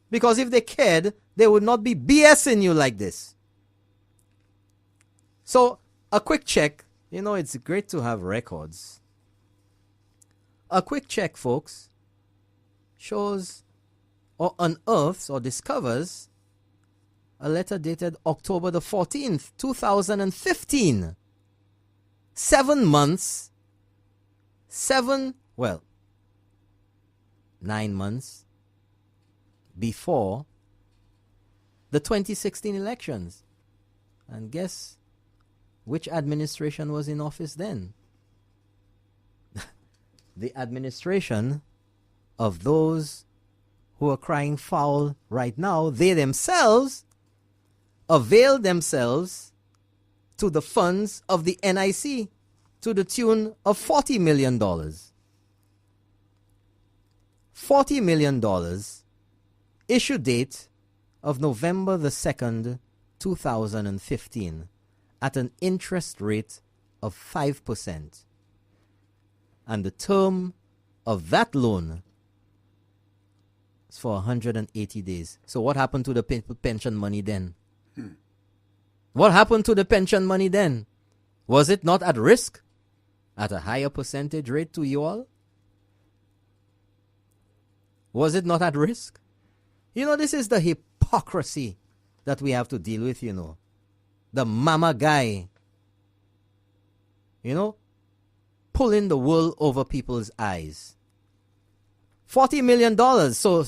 Because if they cared, they would not be BSing you like this. So, a quick check. You know, it's great to have records. A quick check, folks, shows or unearths or discovers a letter dated October the 14th, 2015. 7 months, 9 months before the 2016 elections. And guess which administration was in office then? The administration of those who are crying foul right now. They themselves availed themselves to the funds of the NIC to the tune of $40 million. $40 million, issue date of November the 2nd, 2015, at an interest rate of 5%. And the term of that loan is for 180 days. So what happened to the pension money then? What happened to the pension money then? Was it not at risk at a higher percentage rate to you all? Was it not at risk? You know, this is the hypocrisy that we have to deal with, you know. The mama guy, you know, pulling the wool over people's eyes. $40 million. So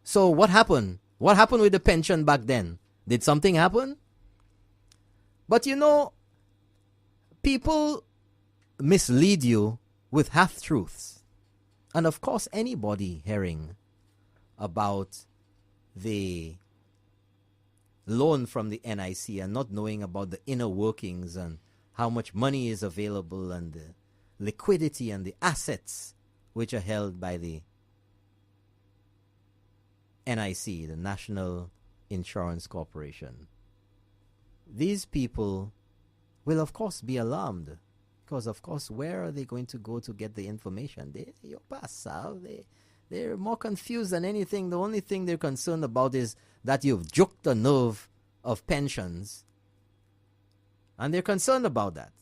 So what happened? What happened with the pension back then? Did something happen? But you know, people mislead you with half-truths. And of course, anybody hearing about the loan from the NIC and not knowing about the inner workings and how much money is available and the liquidity and the assets which are held by the NIC, the National Insurance Corporation. These people will of course be alarmed because of course where are they going to go to get the information? They're more confused than anything. The only thing they're concerned about is that you've juked the nerve of pensions, and they're concerned about that.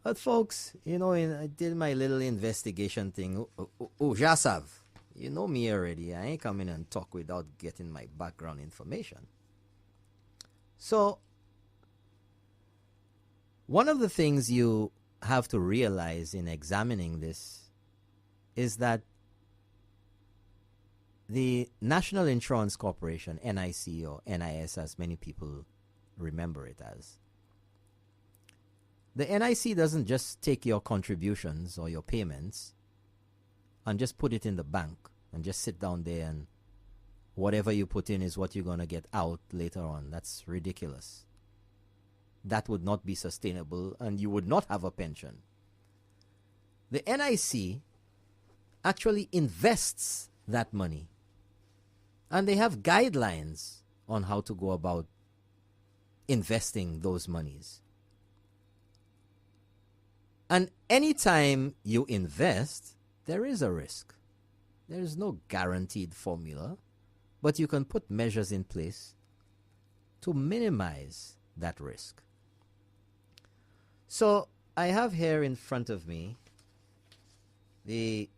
But folks, you know, I did my little investigation thing. Jasav, you know me already. I ain't coming and talk without getting my background information. So, one of the things you have to realize in examining this is that the National Insurance Corporation, NIC or NIS as many people remember it as, the NIC doesn't just take your contributions or your payments and just put it in the bank and just sit down there and whatever you put in is what you're going to get out later on. That's ridiculous. That would not be sustainable and you would not have a pension. The NIC actually invests that money, and they have guidelines on how to go about investing those monies. And anytime you invest, there is a risk. There is no guaranteed formula, but you can put measures in place to minimize that risk. So I have here in front of me the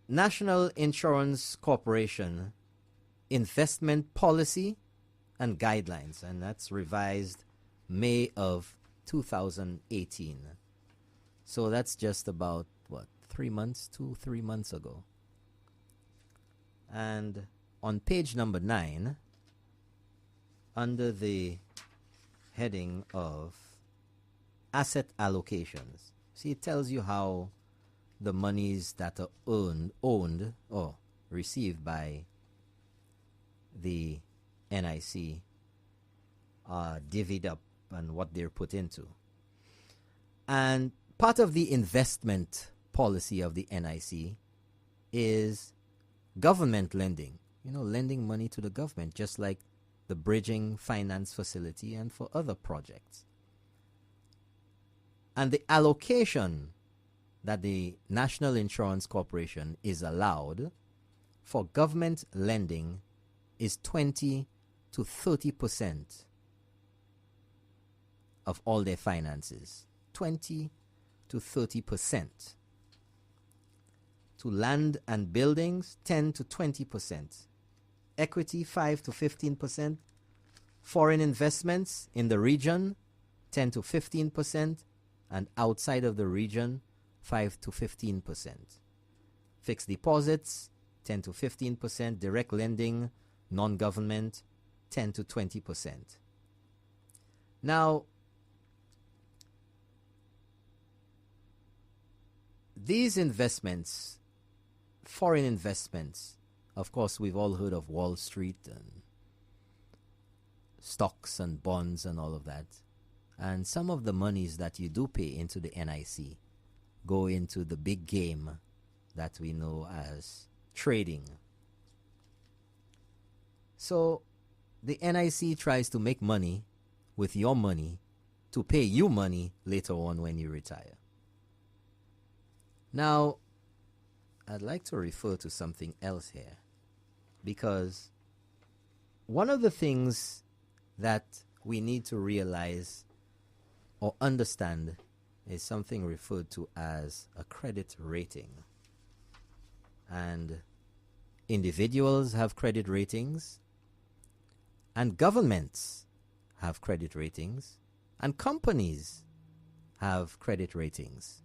National Insurance Corporation Investment Policy and Guidelines, and that's revised May of 2018. So that's just about, 3 months, 2-3 months ago. And on page number 9, under the heading of asset allocations, see, it tells you how the monies that are owned or received by the NIC are divvied up and what they're put into. And part of the investment policy of the NIC is government lending. You know, lending money to the government, just like the bridging finance facility and for other projects. And the allocation that the National Insurance Corporation is allowed for government lending is 20 to 30% of all their finances. 20 to 30%. To land and buildings, 10 to 20%. Equity, 5 to 15%. Foreign investments in the region, 10 to 15%. And outside of the region, 5 to 15%. Fixed deposits, 10 to 15%. Direct lending, non-government, 10 to 20%. Now, these investments, foreign investments, of course, we've all heard of Wall Street and stocks and bonds and all of that. And some of the monies that you do pay into the NIC go into the big game that we know as trading. So the NIC tries to make money with your money to pay you money later on when you retire. Now, I'd like to refer to something else here, because one of the things that we need to realize or understand is something referred to as a credit rating. And individuals have credit ratings, and governments have credit ratings, and companies have credit ratings.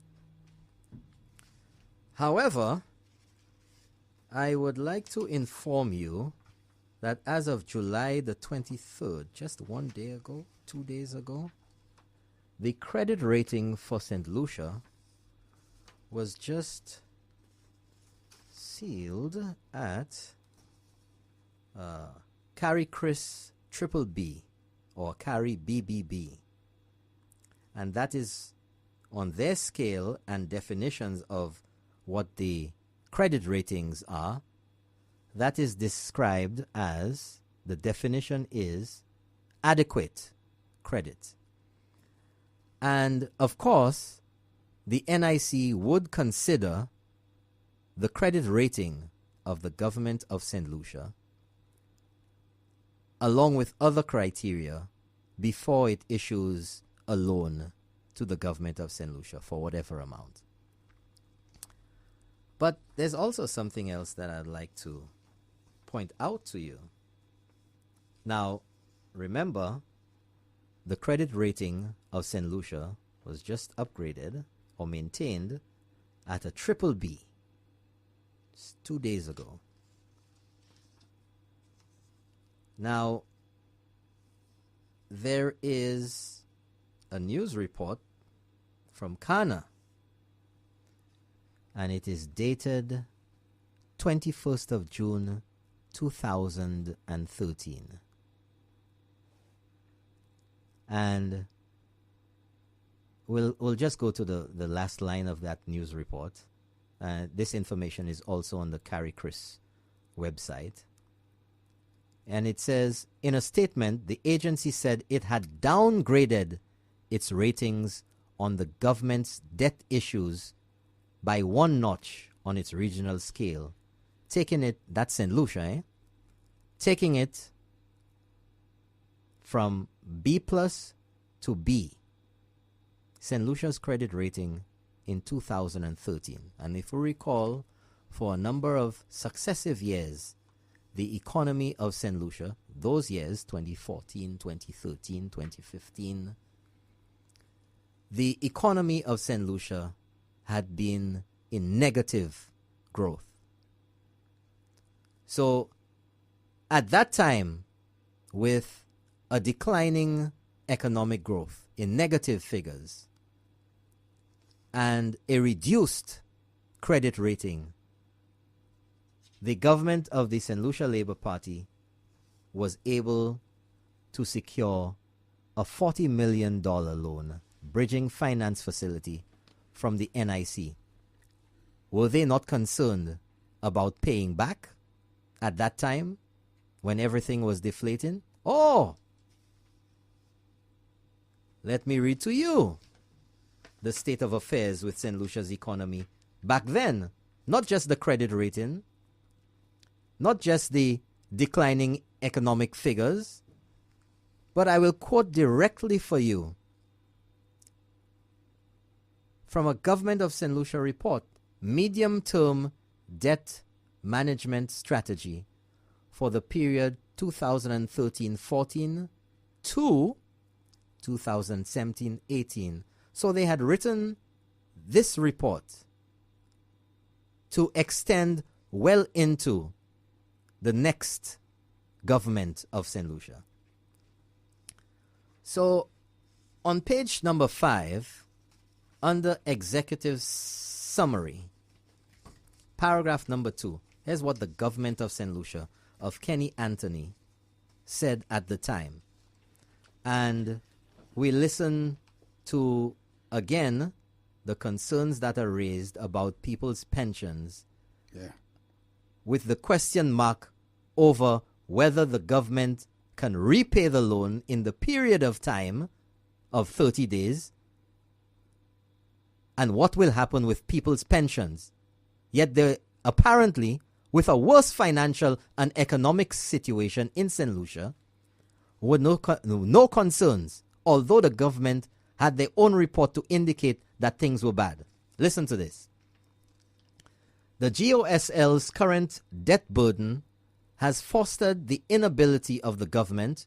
However, I would like to inform you that as of July the 23rd, just 1 day ago, 2 days ago, the credit rating for St. Lucia was just sealed at Carry Chris Triple B or Carry BBB. And that is on their scale and definitions of what the credit ratings are. That is described as, the definition is adequate credit. And of course, the NIC would consider the credit rating of the Government of Saint Lucia along with other criteria before it issues a loan to the Government of Saint Lucia for whatever amount. But there's also something else that I'd like to point out to you. Now, remember, the credit rating of St. Lucia was just upgraded or maintained at a triple B. It's 2 days ago. Now, there is a news report from Kana, and it is dated 21st of June 2013. And we'll just go to the last line of that news report. This information is also on the Carry Chris website. And it says, in a statement, the agency said it had downgraded its ratings on the government's debt issues by 1 notch on its regional scale, taking it, that's St. Lucia, taking it from B plus to B. St. Lucia's credit rating in 2013. And if we recall, for a number of successive years, the economy of St. Lucia, those years, 2014, 2013, 2015, the economy of St. Lucia had been in negative growth. So, at that time, with a declining economic growth in negative figures and a reduced credit rating, the government of the St. Lucia Labour Party was able to secure a $40 million loan, bridging finance facility from the NIC. Were they not concerned about paying back at that time when everything was deflating? Oh! Let me read to you the state of affairs with St. Lucia's economy back then. Not just the credit rating, not just the declining economic figures, but I will quote directly for you from a Government of St. Lucia report, medium-term debt management strategy for the period 2013-14 to 2017-18. So they had written this report to extend well into the next government of St. Lucia. So on page number 5, under executive summary, paragraph number 2, here's what the government of St. Lucia of Kenny Anthony said at the time. And we listen to, again, the concerns that are raised about people's pensions, with the question mark over whether the government can repay the loan in the period of time of 30 days and what will happen with people's pensions. Yet they apparently, with a worse financial and economic situation in St. Lucia, with no concerns, although the government had their own report to indicate that things were bad. Listen to this. The GOSL's current debt burden has fostered the inability of the government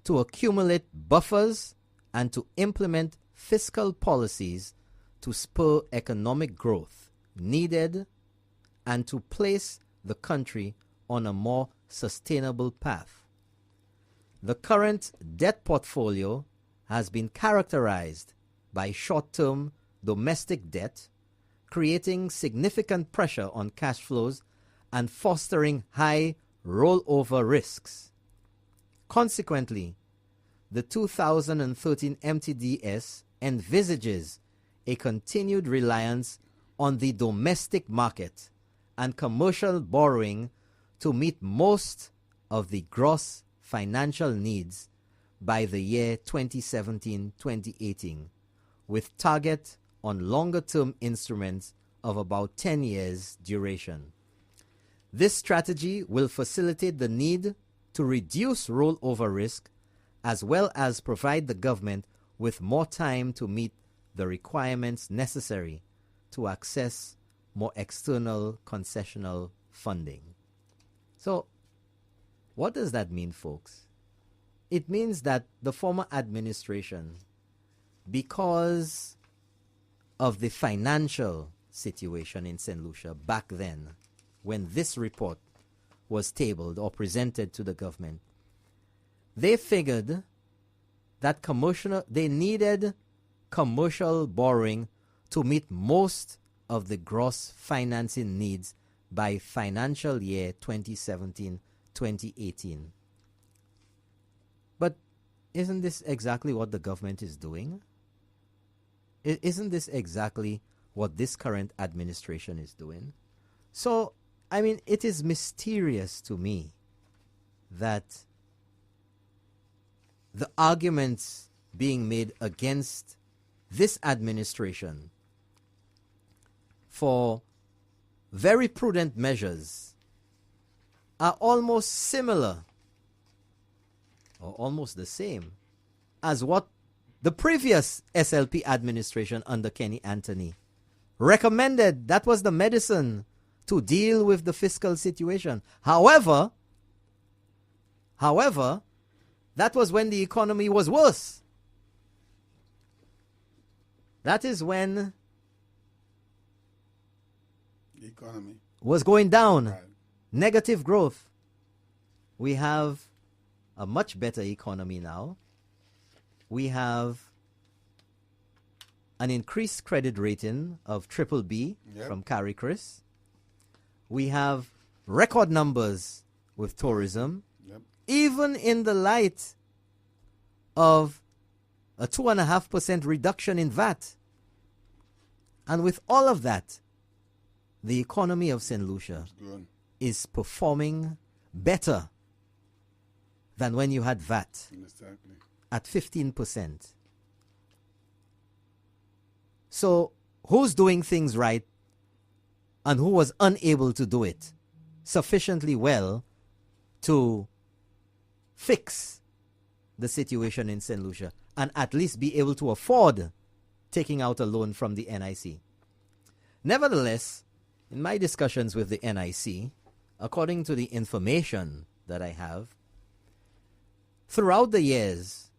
to accumulate buffers and to implement fiscal policies to spur economic growth needed and to place the country on a more sustainable path. The current debt portfolio has been characterized by short-term domestic debt, creating significant pressure on cash flows and fostering high rollover risks. Consequently, the 2013 MTDS envisages a continued reliance on the domestic market and commercial borrowing to meet most of the gross financial needs by the year 2017-2018, with target on longer-term instruments of about 10 years duration. This strategy will facilitate the need to reduce rollover risk as well as provide the government with more time to meet the requirements necessary to access more external concessional funding. So, what does that mean, folks? It means that the former administration, because of the financial situation in Saint Lucia back then, when this report was tabled or presented to the government, they figured that they needed commercial borrowing to meet most of the gross financing needs by financial year 2017-2018. But isn't this exactly what the government is doing? Isn't this exactly what this current administration is doing? So, I mean, it is mysterious to me that the arguments being made against this administration for very prudent measures are almost similar or almost the same as what the previous SLP administration under Kenny Anthony recommended. That was the medicine to deal with the fiscal situation. However, that was when the economy was worse. That is when The economy was going down. Right. Negative growth. We have a much better economy now. We have an increased credit rating of BBB from Carrie Chris. We have record numbers with tourism, even in the light of a 2.5% reduction in VAT. And with all of that, the economy of Saint Lucia is performing better than when you had VAT at 15%. So who's doing things right and who was unable to do it sufficiently well to fix the situation in Saint Lucia and at least be able to afford taking out a loan from the NIC? Nevertheless, in my discussions with the NIC, according to the information that I have, throughout the years,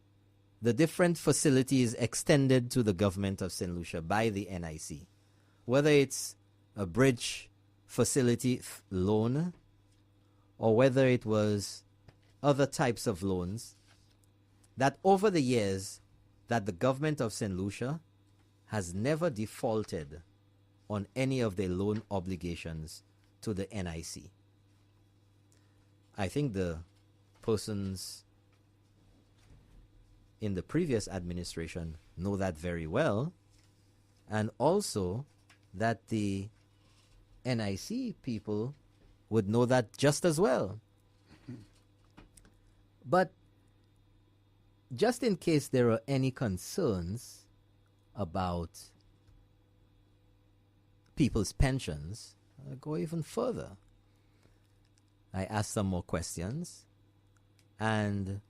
the different facilities extended to the Government of Saint Lucia by the NIC, whether it's a bridge facility loan or whether it was other types of loans, that over the years that the Government of Saint Lucia has never defaulted on any of their loan obligations to the NIC. I think the persons in the previous administration know that very well, and also that the NIC people would know that just as well. But just in case there are any concerns about people's pensions, I'll go even further. I asked some more questions, and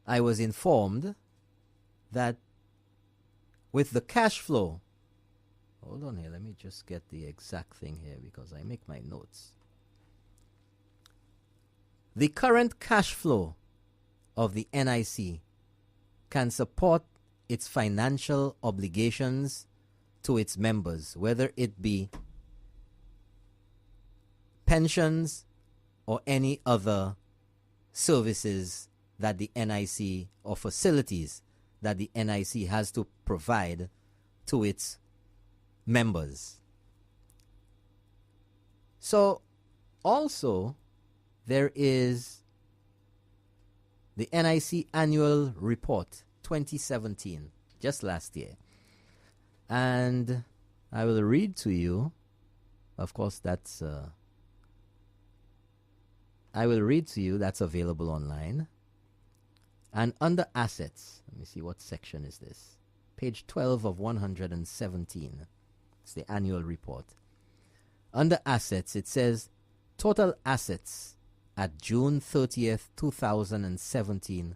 I was informed that with the cash flow, hold on here, let me just get the exact thing here because I make my notes. The current cash flow of the NIC can support its financial obligations to its members, whether it be pensions or any other services that the NIC or facilities that the NIC has to provide to its members. So also there is the NIC Annual Report 2017, just last year. And I will read to you, of course that's available online. And under assets, let me see, what section is this? Page 12 of 117. It's the annual report. Under assets, it says total assets at June 30th, 2017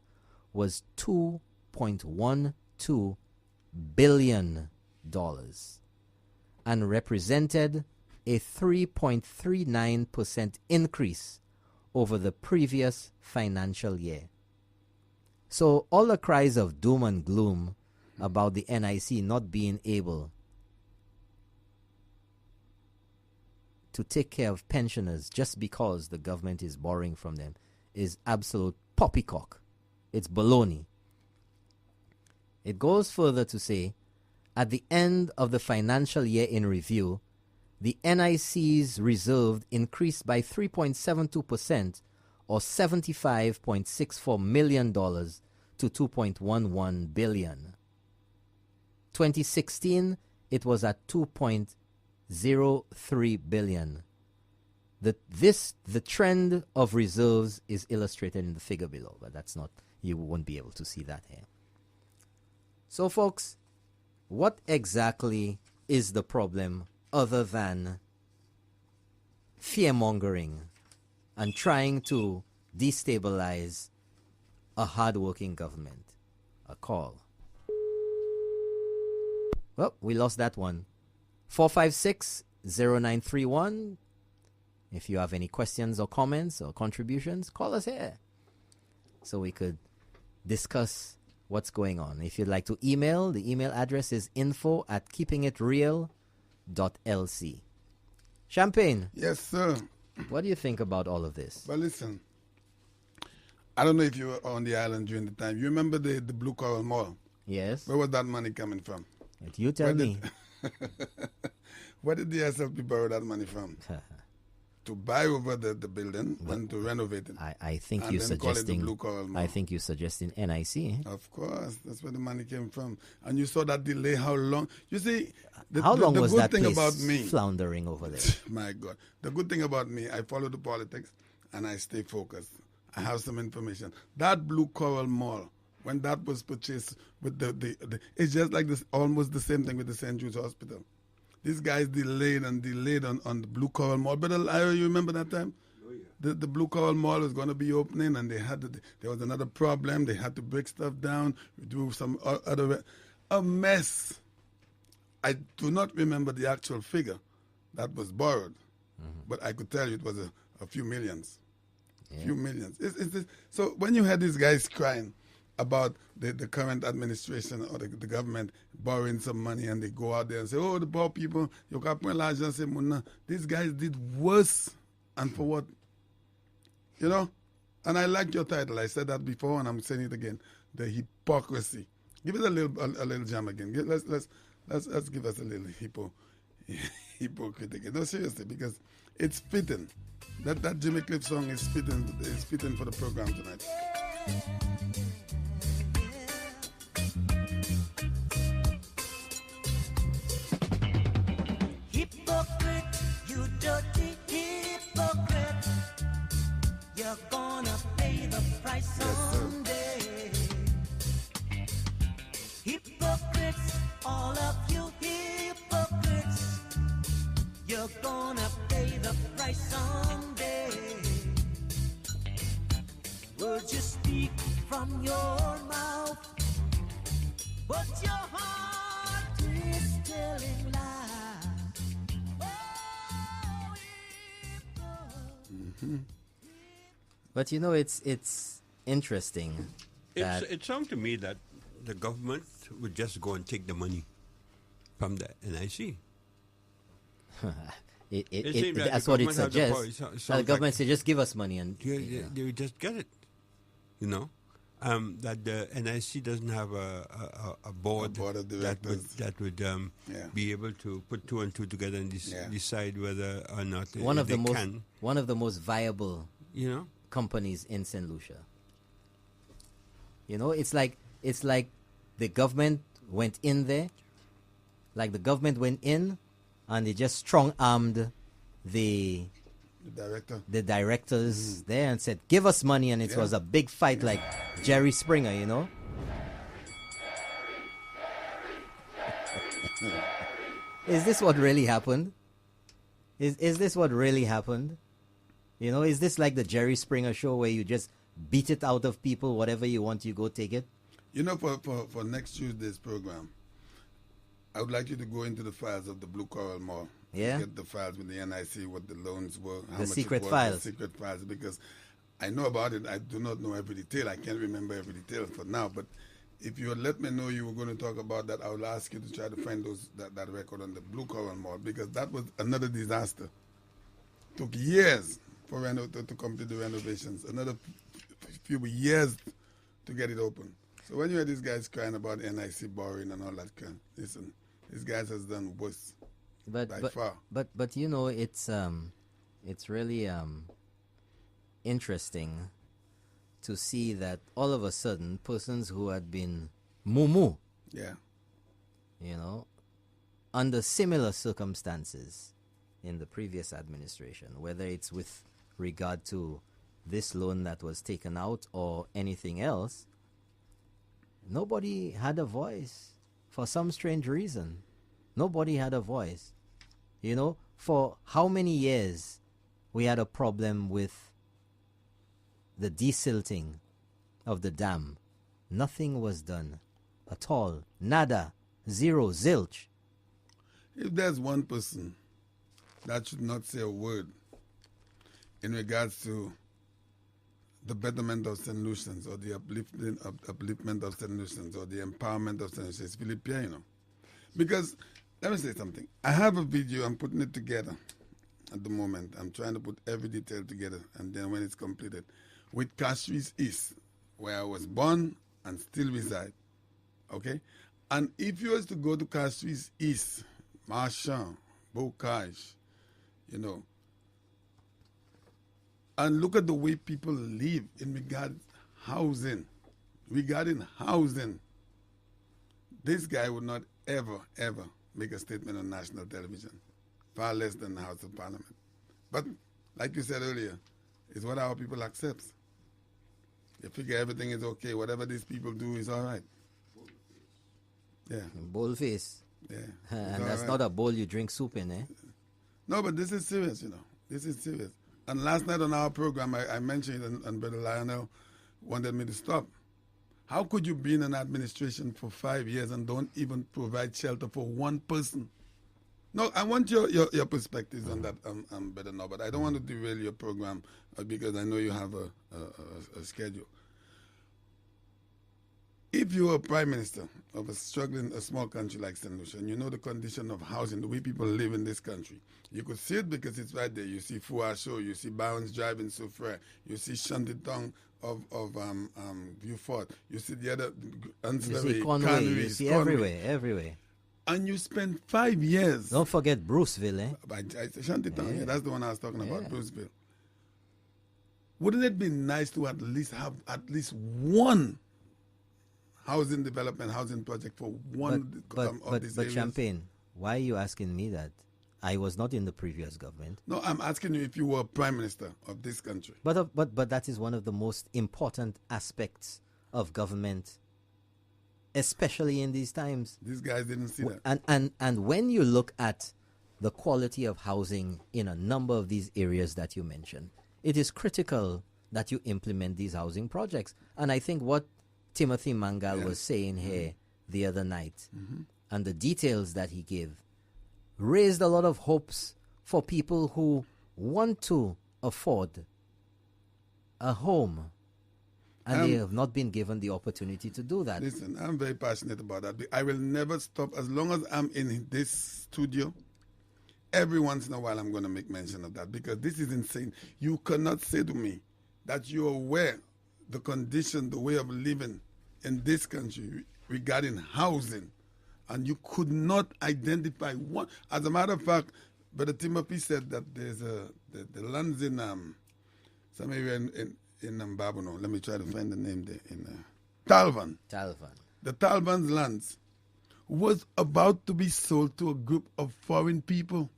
was $2.12 billion and represented a 3.39% increase over the previous financial year. So all the cries of doom and gloom about the NIC not being able to take care of pensioners just because the government is borrowing from them is absolute poppycock. It's baloney. It goes further to say, at the end of the financial year in review, the NIC's reserve increased by 3.72% or $75.64 million to $2.11 billion. 2016, it was at $2.03 billion. The trend of reserves is illustrated in the figure below, but that's not, you won't be able to see that here. So folks, what exactly is the problem other than fear-mongering and trying to destabilize a hard-working government? A call. Well, we lost that one. 456-0931. If you have any questions or comments or contributions, call us here so we could discuss what's going on. If you'd like to email, the email address is info@keepingitreal.lc. Champagne. Yes, sir. What do you think about all of this? But listen, I don't know if you were on the island during the time. You remember the Blue Coral Mall? Yes. Where was that money coming from? You tell me. Where did the SLP borrow that money from? To buy over the building and to renovate it. I think and you're then call it the suggesting. Blue Coral Mall. I think you're suggesting NIC. Of course, that's where the money came from. And you saw that delay. How long? You see, how long the was good that thing place about me, floundering over there? My God, the good thing about me, I follow the politics and I stay focused. I have some information. That Blue Coral Mall, when that was purchased with the it's just like this, almost the same thing with the St. Jude's Hospital. These guys delayed on the Blue Coral Mall. But you remember that time? Oh, yeah. The Blue Coral Mall was going to be opening, and there was another problem. They had to break stuff down, do some other a mess. I do not remember the actual figure that was borrowed, but I could tell you it was a few millions. Yeah. Few millions. So when you had these guys crying about the current administration or the government borrowing some money, and they go out there and say, oh, the poor people, you can't put large and say, these guys did worse, and for what? You know? And I like your title. I said that before, and I'm saying it again. The hypocrisy. Give it a little jam again. Let's give us a little hypocritical. No, seriously, because it's fitting. That Jimmy Cliff song is fitting for the program tonight. Hypocrite, you dirty hypocrite. You're gonna pay the price someday. Hypocrites, all of you hypocrites. You're gonna pay the price someday. Words you speak from your mouth, but your heart is telling lies. But you know, it's interesting. It sounds to me that the government would just go and take the money from the NIC. seems like that's the what it government have the power. suggests. It The sounds government like says, just give us money and they would just get it. You know, that the NIC doesn't have a board, board of directors. that would be able to put two and two together and decide whether or not one of they the most can. one of the most viable You know, companies in Saint Lucia. You know, it's like the government went in there, like the government went in, and they just strong-armed the directors there and said, "Give us money," and it was a big fight, like Jerry Springer, you know. Is this what really happened? Is this what really happened? You know, is this like the Jerry Springer show where you just beat it out of people, whatever you want, you go take it? You know, for next Tuesday's program, I would like you to go into the files of the Blue Coral Mall. Yeah. Get the files with the NIC, what the loans were, how The much secret it was, files. the secret files, because I know about it. I do not know every detail. I can't remember every detail for now. But if you had let me know you were going to talk about that, I will ask you to try to find that record on the Blue Coral Mall, because that was another disaster. Took years for to complete the renovations. Another few years to get it open. So when you hear these guys crying about NIC borrowing and all that kind, listen, these guys has done worse by far. But you know, it's really interesting to see that all of a sudden persons who had been mumu, Yeah. you know, under similar circumstances in the previous administration, whether it's with regard to this loan that was taken out or anything else, nobody had a voice for some strange reason. Nobody had a voice. You know, for how many years we had a problem with the desilting of the dam. Nothing was done at all. Nada. Zero. Zilch. If there's one person that should not say a word in regards to the betterment of Saint Lucians or the upliftment of Saint Lucians or the empowerment of Saint Lucians, it's Philippe Pierre, you know. Because, let me say something. I have a video, I'm putting it together at the moment. I'm trying to put every detail together, and then when it's completed, with Castries East, where I was born and still reside, okay? And if you was to go to Castries East, Marchand, Bocage, you know, and look at the way people live in regarding housing, this guy would not ever make a statement on national television, far less than the House of Parliament. But, like you said earlier, it's what our people accept. They figure everything is okay. Whatever these people do is all right. Yeah. Bowl face. Yeah. And that's not a bowl you drink soup in, eh? No, but this is serious, you know. This is serious. And last night on our program, I mentioned, and Brother Lionel wanted me to stop. How could you be in an administration for 5 years and don't even provide shelter for one person? No, I want your perspectives on that, Brother Norbert. I don't want to derail your program because I know you have a schedule. If you were a prime minister of a small country like Saint Lucia, and you know the condition of housing, the way people live in this country, you could see it because it's right there. You see Fouacho, you see Barons Drive in Soufrière, you see Shantytown of Vieux-Fort, you see the other ancillary, you see Conway, you see everywhere. And you spend 5 years. Don't forget Bruceville, eh? Shantytown, yeah, that's the one I was talking about, Bruceville. Wouldn't it be nice to at least have at least one housing development, housing project for one of these areas? But Champagne, why are you asking me that? I was not in the previous government. No, I'm asking you if you were prime minister of this country. But that is one of the most important aspects of government, especially in these times. These guys didn't see that. And when you look at the quality of housing in a number of these areas that you mentioned, it is critical that you implement these housing projects. And I think what Timothy Mangal was saying here the other night, and the details that he gave, raised a lot of hopes for people who want to afford a home, and they have not been given the opportunity to do that. Listen, I'm very passionate about that. I will never stop as long as I'm in this studio. Every once in a while, I'm going to make mention of that because this is insane. You cannot say to me that you're aware the condition, the way of living in this country regarding housing, and you could not identify one. As a matter of fact, Brother Timothy said that there's the lands in some area in Babono. Let me try to find the name there in Talvan. Talvan. The Talvan's lands was about to be sold to a group of foreign people.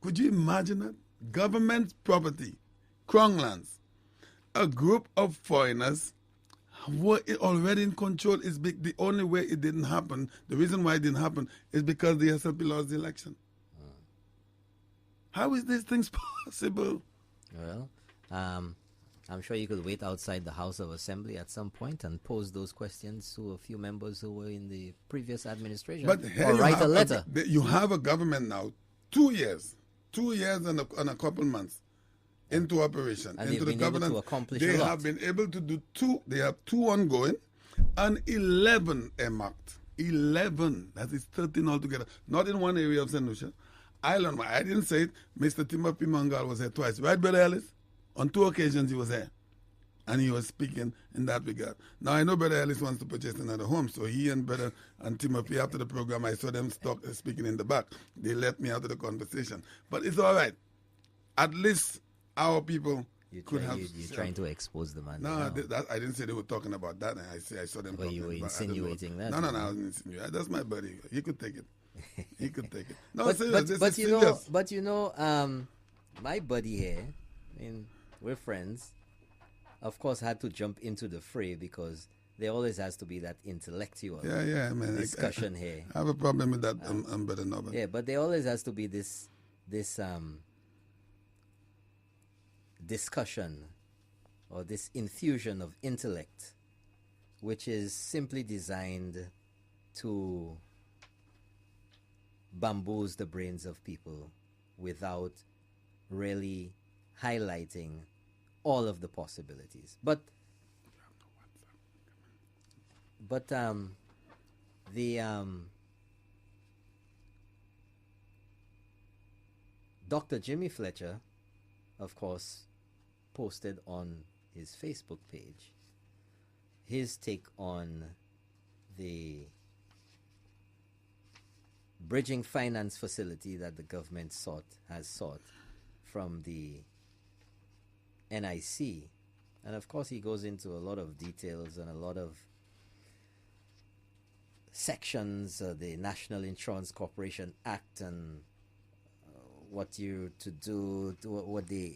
Could you imagine that? Government property, crown lands. A group of foreigners were already in control. Is big. The only way it didn't happen, the reason why it didn't happen, is because the SLP lost the election. How is these things possible? Well, I'm sure you could wait outside the House of Assembly at some point and pose those questions to a few members who were in the previous administration, But here or you write a have letter. You have a government now, 2 years and a couple months into operation. And into they've been able to accomplish they a lot. have been able to do two. They have 2 ongoing and 11 earmarked. 11. That is 13 altogether. Not in one area of Saint Lucia. Island. I didn't say it. Mr. Timothy Mangal was here twice. Right, Brother Ellis? On 2 occasions he was there. And he was speaking in that regard. Now, I know Brother Ellis wants to purchase another home, so he and Brother and Timothy, after the program, I saw them speaking in the back. They let me out of the conversation. But it's all right. At least our people could have... You're trying to expose the man. No, I didn't say they were talking about that. I saw them Well, talking you were about... insinuating that. No, I wasn't insinuating. That's my buddy. He could take it. He could take it. No, but, serious. This but is you serious. know, my buddy here, I mean, we're friends, of course, had to jump into the fray because there always has to be that intellectual man. discussion here. I have a problem with that, Brother Norbert. Yeah, but there always has to be this discussion or this infusion of intellect, which is simply designed to bamboozle the brains of people without really highlighting all of the possibilities. But Dr. Jimmy Fletcher, of course, posted on his Facebook page his take on the bridging finance facility that the government has sought from the NIC. And of course he goes into a lot of details and a lot of sections of the National Insurance Corporation Act and what you to do, what the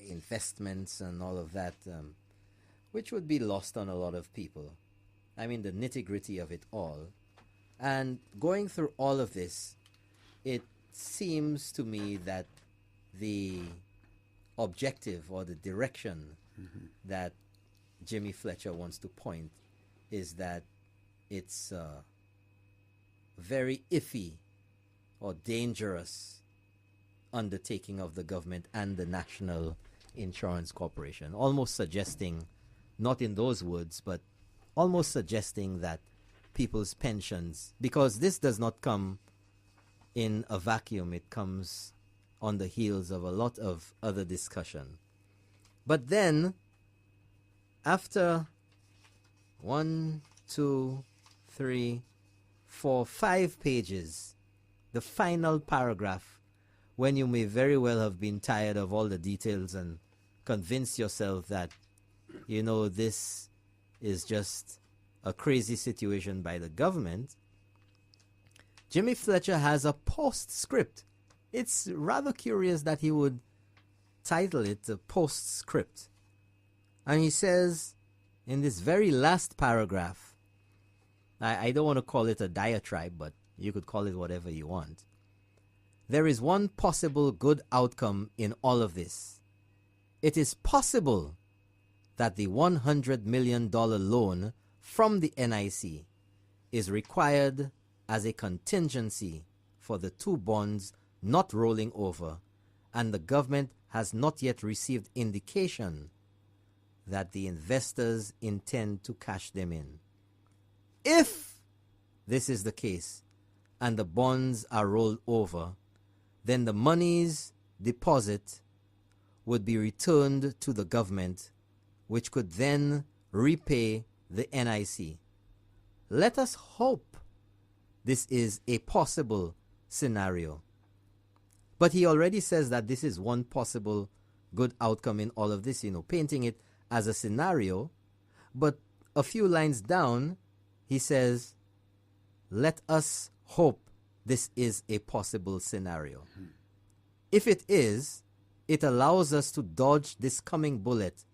investments and all of that, which would be lost on a lot of people. I mean, the nitty-gritty of it all. And going through all of this, it seems to me that the objective or the direction that Jimmy Fletcher wants to point is that it's a very iffy or dangerous undertaking of the government and the National Insurance Corporation, almost suggesting, not in those words, but almost suggesting that people's pensions, because this does not come in a vacuum, it comes on the heels of a lot of other discussion. But then, after 1, 2, 3, 4, 5 pages, the final paragraph, when you may very well have been tired of all the details and convince yourself that, you know, this is just a crazy situation by the government, Jimmy Fletcher has a postscript. It's rather curious that he would title it a postscript. And he says in this very last paragraph, I don't want to call it a diatribe, but you could call it whatever you want. There is one possible good outcome in all of this. It is possible that the $100 million loan from the NIC is required as a contingency for the 2 bonds not rolling over, and the government has not yet received indication that the investors intend to cash them in. If this is the case, and the bonds are rolled over, then the monies deposit would be returned to the government, which could then repay the NIC. Let us hope this is a possible scenario. But he already says that this is one possible good outcome in all of this, painting it as a scenario. But a few lines down, he says, let us hope this is a possible scenario. If it is, it allows us to dodge this coming bullet,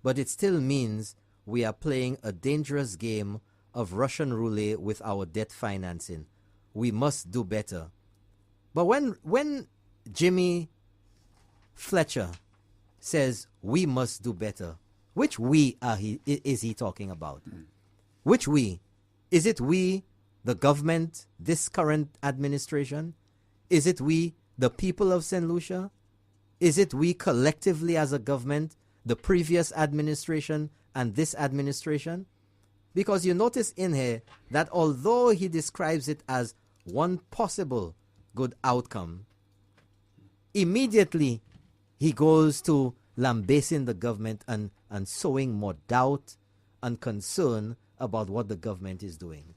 but it still means we are playing a dangerous game of Russian roulette with our debt financing. We must do better. But when Jimmy Fletcher says we must do better, which we is he talking about? Which we? Is it we, the government, this current administration? Is it we, the people of Saint Lucia? Is it we collectively as a government, the previous administration and this administration? Because you notice in here that although he describes it as one possible good outcome, immediately he goes to lambasting the government and sowing more doubt and concern about what the government is doing.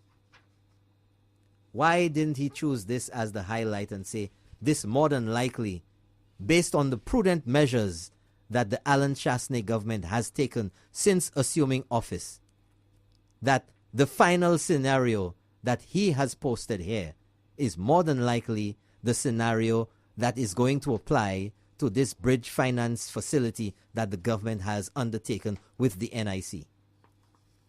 Why didn't he choose this as the highlight and say, this more than likely, based on the prudent measures that the Alan Chasney government has taken since assuming office, that the final scenario that he has posted here is more than likely the scenario that is going to apply to this bridge finance facility that the government has undertaken with the NIC.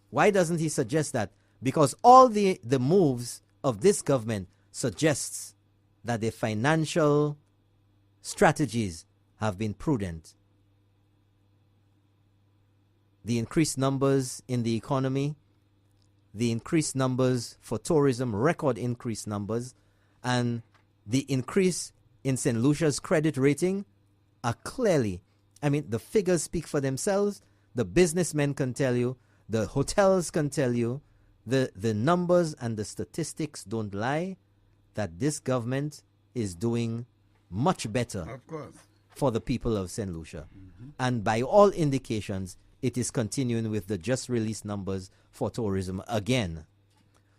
Why doesn't he suggest that? Because all the moves of this government suggests that the financial strategies have been prudent. The increased numbers in the economy, the increased numbers for tourism, record increased numbers, and the increase in St. Lucia's credit rating are clearly, the figures speak for themselves. The businessmen can tell you, the hotels can tell you, the numbers and the statistics don't lie, that this government is doing much better Of course. for the people of St. Lucia. And by all indications, it is continuing with the just released numbers for tourism again.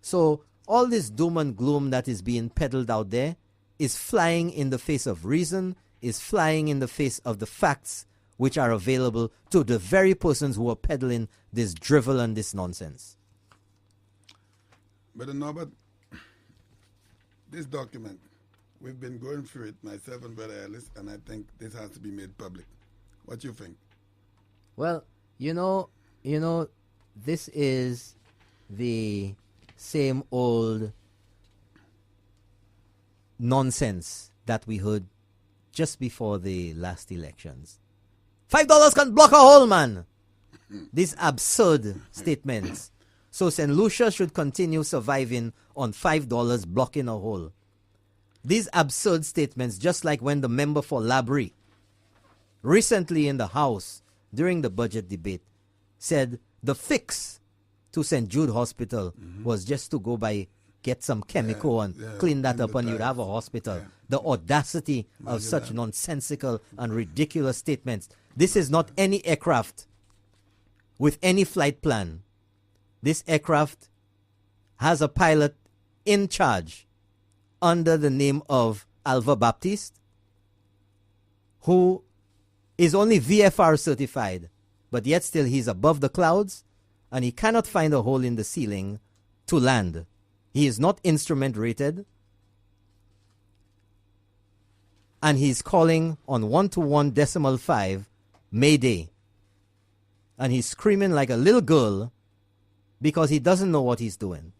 So all this doom and gloom that is being peddled out there is flying in the face of reason, is flying in the face of the facts which are available to the very persons who are peddling this drivel and this nonsense. But Norbert, this document, we've been going through it, myself and Brother Ellis, and I think this has to be made public. What do you think? Well, this is the same old nonsense that we heard just before the last elections. $5 can block a hole, man. These absurd statements. So St. Lucia should continue surviving on $5 blocking a hole. These absurd statements, just like when the member for Labrie recently in the House during the budget debate said the fix to St. Jude Hospital was just to go by, get some chemical and clean that up and you'd have a hospital. Yeah. The audacity of such nonsensical and ridiculous statements. This is not any aircraft with any flight plan. This aircraft has a pilot in charge under the name of Alva Baptiste, who is only VFR certified, but yet still he's above the clouds and he cannot find a hole in the ceiling to land. He is not instrument rated, and he's calling on 121.5 Mayday. And he's screaming like a little girl because he doesn't know what he's doing.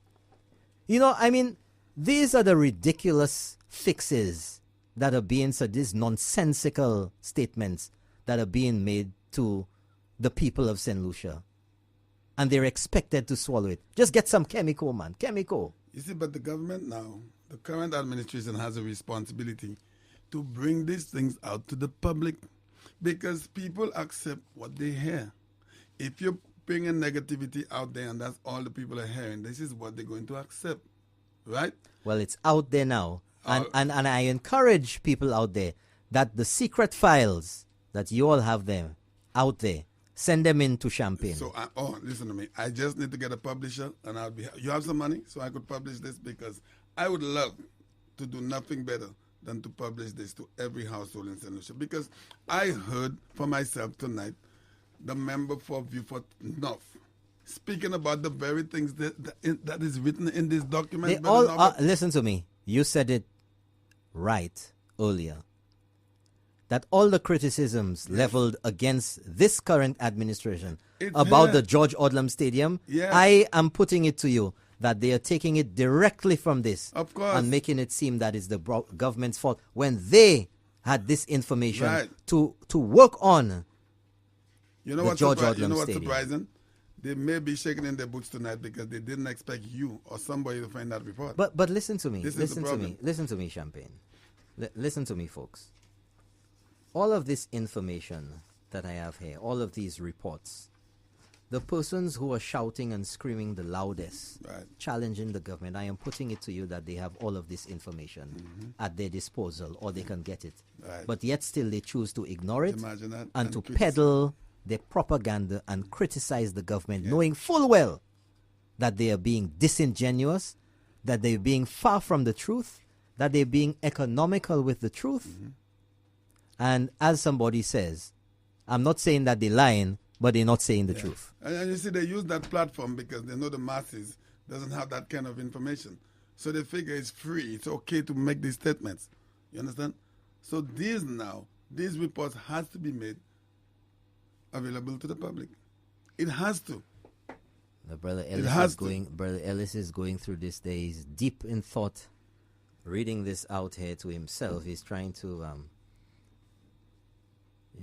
These are the ridiculous fixes that are being said, these nonsensical statements that are being made to the people of St. Lucia. And they're expected to swallow it. Just get some chemical, man. Chemical. You see, but the government now, the current administration has a responsibility to bring these things out to the public because people accept what they hear. If you're bringing negativity out there and that's all the people are hearing, this is what they're going to accept, right? Well, it's out there now. And I encourage people out there that the secret files that you all have them out there, send them in to Champagne. So, listen to me. I just need to get a publisher, and I'll be. You have some money, so I could publish this, because I would love to do nothing better than to publish this to every household in Saint Lucia. Because I heard for myself tonight the member for Viewfort North speaking about the very things that is written in this document. They all listen to me. You said it right earlier. That all the criticisms leveled against this current administration about the George Odlum Stadium, I am putting it to you that they are taking it directly from this, of course, and making it seem that it's the government's fault when they had this information to work on. You know what's surprising? They may be shaking in their boots tonight because they didn't expect you or somebody to find that report. But listen to me. Listen to me, Champagne. Listen to me, folks. All of this information that I have here, all of these reports, the persons who are shouting and screaming the loudest, challenging the government, I am putting it to you that they have all of this information at their disposal, or they can get it. But yet still they choose to ignore it and to peddle their propaganda and criticize the government, knowing full well that they are being disingenuous, that they're being far from the truth, that they're being economical with the truth. And as somebody says, I'm not saying that they're lying, but they're not saying the truth. And you see, they use that platform because they know the masses doesn't have that kind of information. So they figure it's free, it's okay to make these statements. You understand? So these reports has to be made available to the public. It has to. Brother Ellis is going through this day. He's deep in thought, reading this out here to himself. He's trying to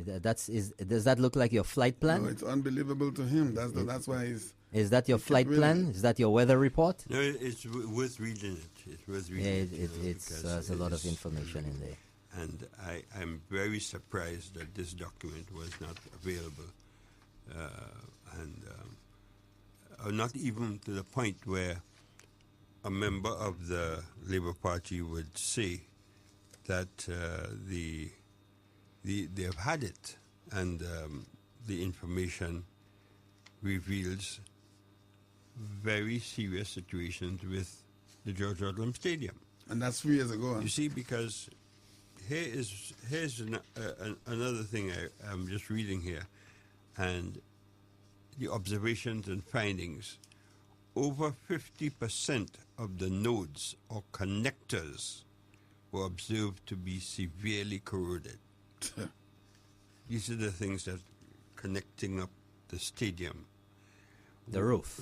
does that look like your flight plan? No, it's unbelievable to him. That's why he's. Is that your flight plan? Is that your weather report? No, it's worth reading it. It's worth reading there's a lot of information in there. And I'm very surprised that this document was not available, not even to the point where a member of the Labour Party would say that they've had it, and the information reveals very serious situations with the George Odlum Stadium. And that's 3 years ago. Huh? You see, because here's another thing I'm just reading here, and the observations and findings. Over 50% of the nodes or connectors were observed to be severely corroded. These are the things that connecting up the stadium. The roof.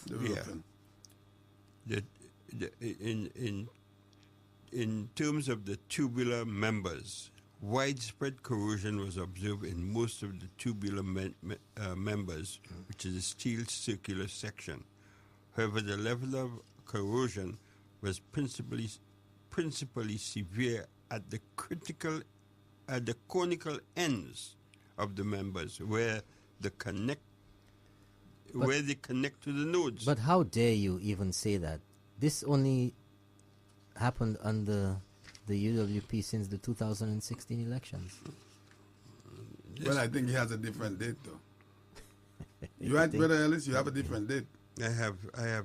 In terms of the tubular members, widespread corrosion was observed in most of the tubular members, which is a steel circular section. However, the level of corrosion was principally severe at the conical ends of the members, where they connect to the nodes. But how dare you even say that? This only happened under the UWP since the 2016 elections. Well, I think he has a different date, though. You right, Brother Ellis? You have a different date. I have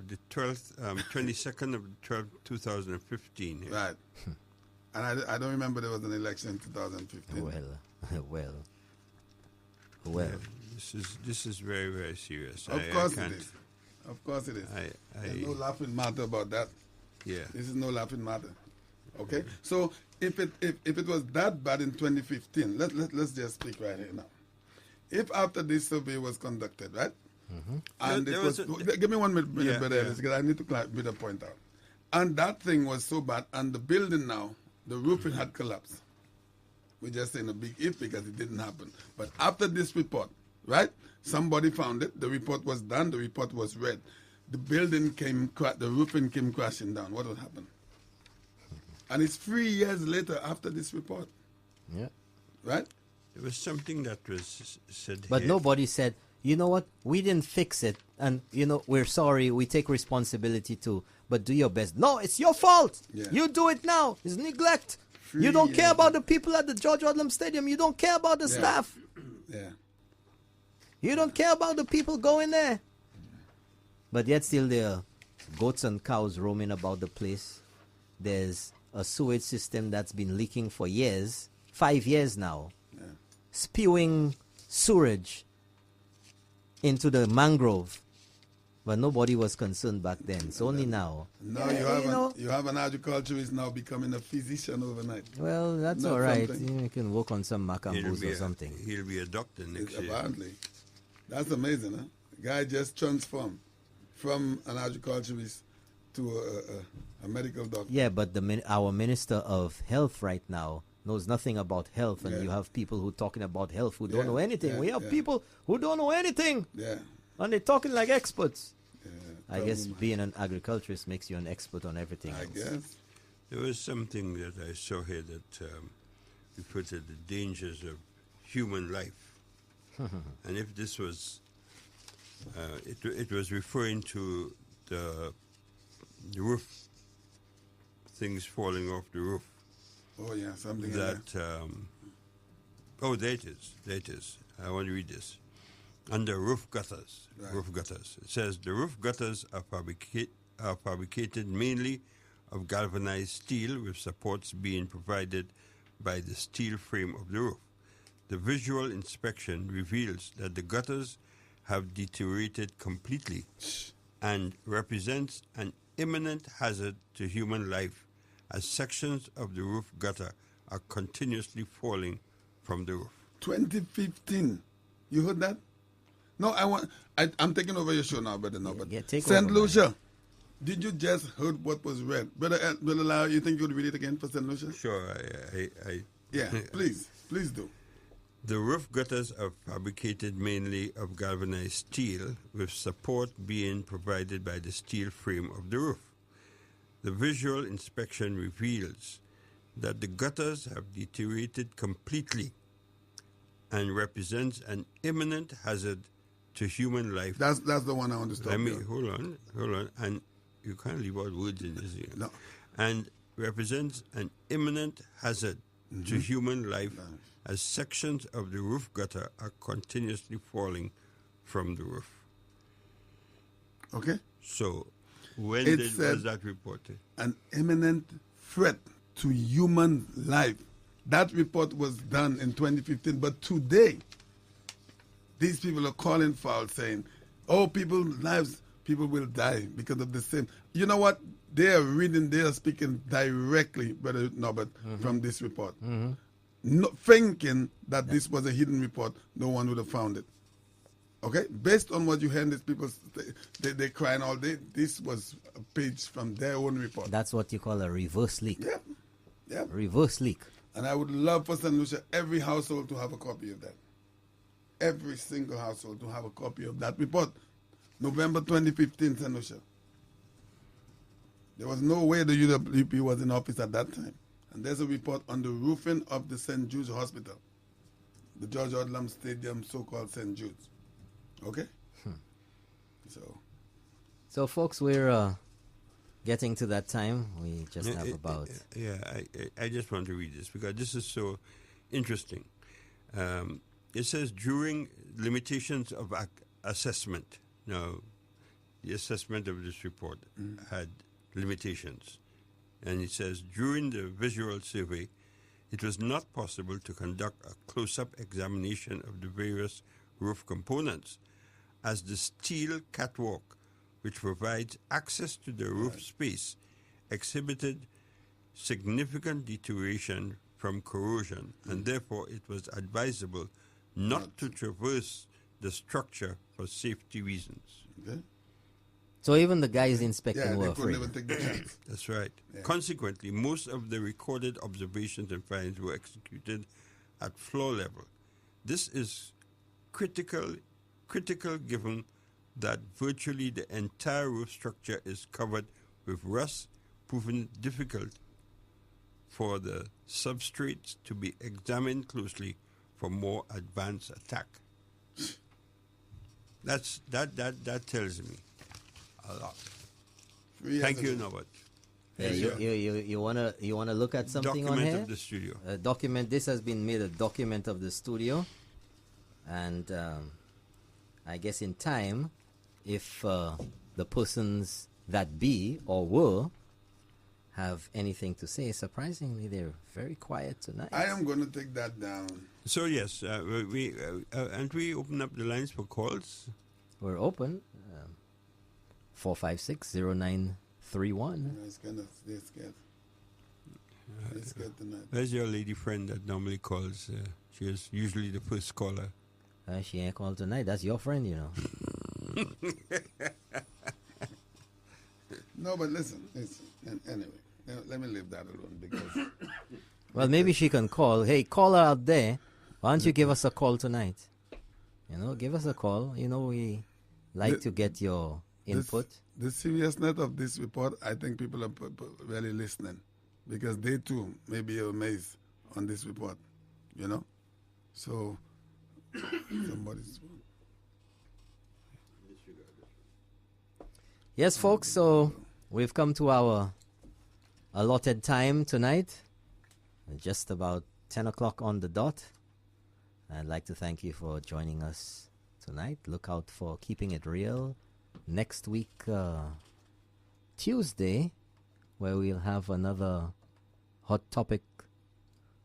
the 12th, 22nd of 12th, 2015. Here. Right. And I don't remember there was an election in 2015. Well. Yeah, this is very, very serious. Of course it is. Of course it is. There's no laughing matter about that. Yeah. This is no laughing matter. Okay? So if it was that bad in 2015, let's just speak right here now. If after this survey was conducted, right? And give me 1 minute, Brother Ellis, because I need to put a point out. And that thing was so bad, and the building now, the roofing had collapsed. We're just saying a big if because it didn't happen. But after this report, right? Somebody found it. The report was done. The report was read. The building the roofing came crashing down. What would happen? And it's 3 years later after this report. Yeah. Right? There was something that was said But here. nobody said, you know what? We didn't fix it, and we're sorry. We take responsibility too. But do your best. No, it's your fault. Yeah. You do it now. It's neglect. Free, You don't care yeah. about the people at the George Odlum Stadium. You don't care about the Yeah. staff. Yeah. You don't care about the people going there. But yet still there are goats and cows roaming about the place. There's a sewage system that's been leaking for years, 5 years now, spewing sewage into the mangrove. But nobody was concerned back then. It's only now. Now you have an agriculturist now becoming a physician overnight. Well, that's Not all right. something. You can work on some macambos or something. He'll be a doctor next year. Apparently. That's amazing, huh? The guy just transformed from an agriculturist to a medical doctor. Yeah, but our Minister of Health right now knows nothing about health, and Yeah. you have people who talking about health who don't Yeah, know anything. yeah, We have yeah. people who don't know anything, Yeah. and they're talking like experts. I Tell guess them. being an agriculturist makes you an expert on everything I else. guess. There was something that I saw here that referred to the dangers of human life. And if this was, it was referring to the roof, things falling off the roof. Oh, yeah, something like That, there it is. I want to read this. Under roof gutters, it says the roof gutters are fabricated mainly of galvanized steel with supports being provided by the steel frame of the roof. The visual inspection reveals that the gutters have deteriorated completely and represents an imminent hazard to human life as sections of the roof gutter are continuously falling from the roof. 2015. You heard that? No, I'm taking over your show now, brother. No, but Yeah, take Saint over, man. Lucia, did you just heard what was read? Brother Lau, you think you would read it again for Saint Lucia? Sure, Yeah, please do. The roof gutters are fabricated mainly of galvanized steel, with support being provided by the steel frame of the roof. The visual inspection reveals that the gutters have deteriorated completely and represents an imminent hazard to human life. That's the one I understand. Let me hold on, and you can't leave out words in this here. No. And represents an imminent hazard to human life as sections of the roof gutter are continuously falling from the roof. Okay? So, when It was said- that reported? An imminent threat to human life. That report was done in 2015, but today, these people are calling foul, saying, "Oh, people's lives, people will die because of the same." You know what? They are speaking directly, Brother Norbert, from this report. No, thinking that this was a hidden report, no one would have found it. Okay? Based on what you heard, these people, they crying all day. This was a page from their own report. That's what you call a reverse leak. Yeah. Reverse leak. And I would love for St. Lucia, every household to have a copy of that. Every single household to have a copy of that report. November 2015, St. Lucia. There was no way the UWP was in office at that time. And there's a report on the roofing of the St. Jude's Hospital. The George Odlum Stadium, so-called St. Jude's. Okay? So, folks, we're getting to that time. We just have about... I just want to read this because this is so interesting. It says during limitations of assessment. Now, the assessment of this report had limitations. And it says during the visual survey, it was not possible to conduct a close-up examination of the various roof components, as the steel catwalk, which provides access to the roof space, exhibited significant deterioration from corrosion, and therefore it was advisable not to traverse the structure for safety reasons. Okay? So even the guys inspecting were they couldn't afraid. even take the chance. That's right. Yeah. Consequently, most of the recorded observations and findings were executed at floor level. This is critical given that virtually the entire roof structure is covered with rust, proving difficult for the substrates to be examined closely for more advanced attack. That tells me a lot. Thank You, Norbert. Yeah, you wanna look at something Document on here? of the studio. A document. This has been made a document of the studio, and I guess in time, if the persons that be or were have anything to say, surprisingly they're very quiet tonight. I am going to take that down. So yes, we open up the lines for calls. We're open. 456-0931. It's kind of they're scared. They're scared tonight. Where's your lady friend that normally calls? She is usually the first caller. She ain't called tonight. That's your friend, you know. No, but listen. Anyway, let me leave that alone because. Well, maybe she can call. Hey, caller out there, why don't you give us a call tonight? You know, give us a call. You know, we like to get your input. The seriousness of this report, I think people are really listening because they too may be amazed on this report, you know? So, somebody's... Yes, folks, so we've come to our allotted time tonight, just about 10 o'clock on the dot. I'd like to thank you for joining us tonight. Look out for Keeping It Real next week, Tuesday, where we'll have another hot topic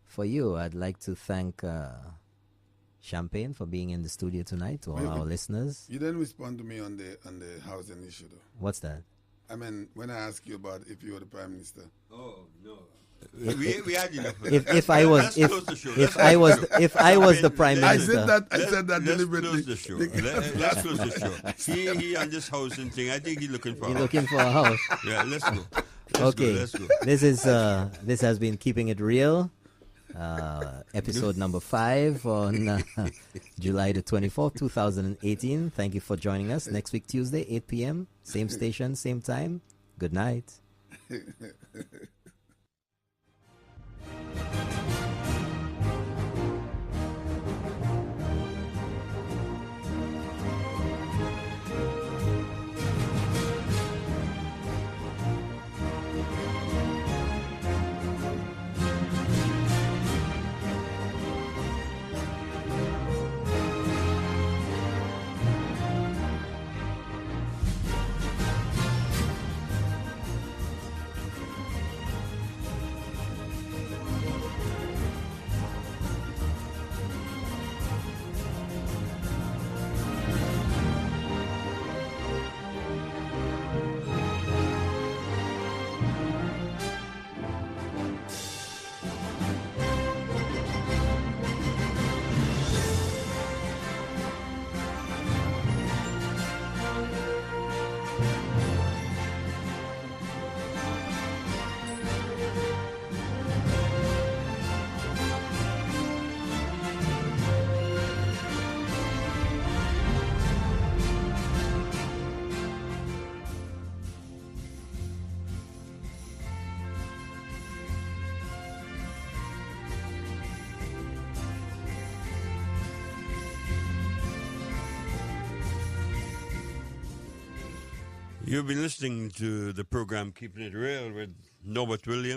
for you. I'd like to thank Champagne for being in the studio tonight, to all our listeners. You didn't respond to me on the housing issue, though. What's that? I mean, when I asked you about if you were the Prime Minister. Oh no. We had enough. If I was the Prime Minister, I said that deliberately. Let's close the show. Let's close the show. He on this housing thing. I think he's looking for. You're looking for a house. Yeah, let's go. Okay. Let's go. This has been Keeping It Real, episode number 5 on July the 24th, 2018. Thank you for joining us. Next week Tuesday, 8 p.m. Same station, same time. Good night. You've been listening to the program Keeping It Real with Norbert Williams.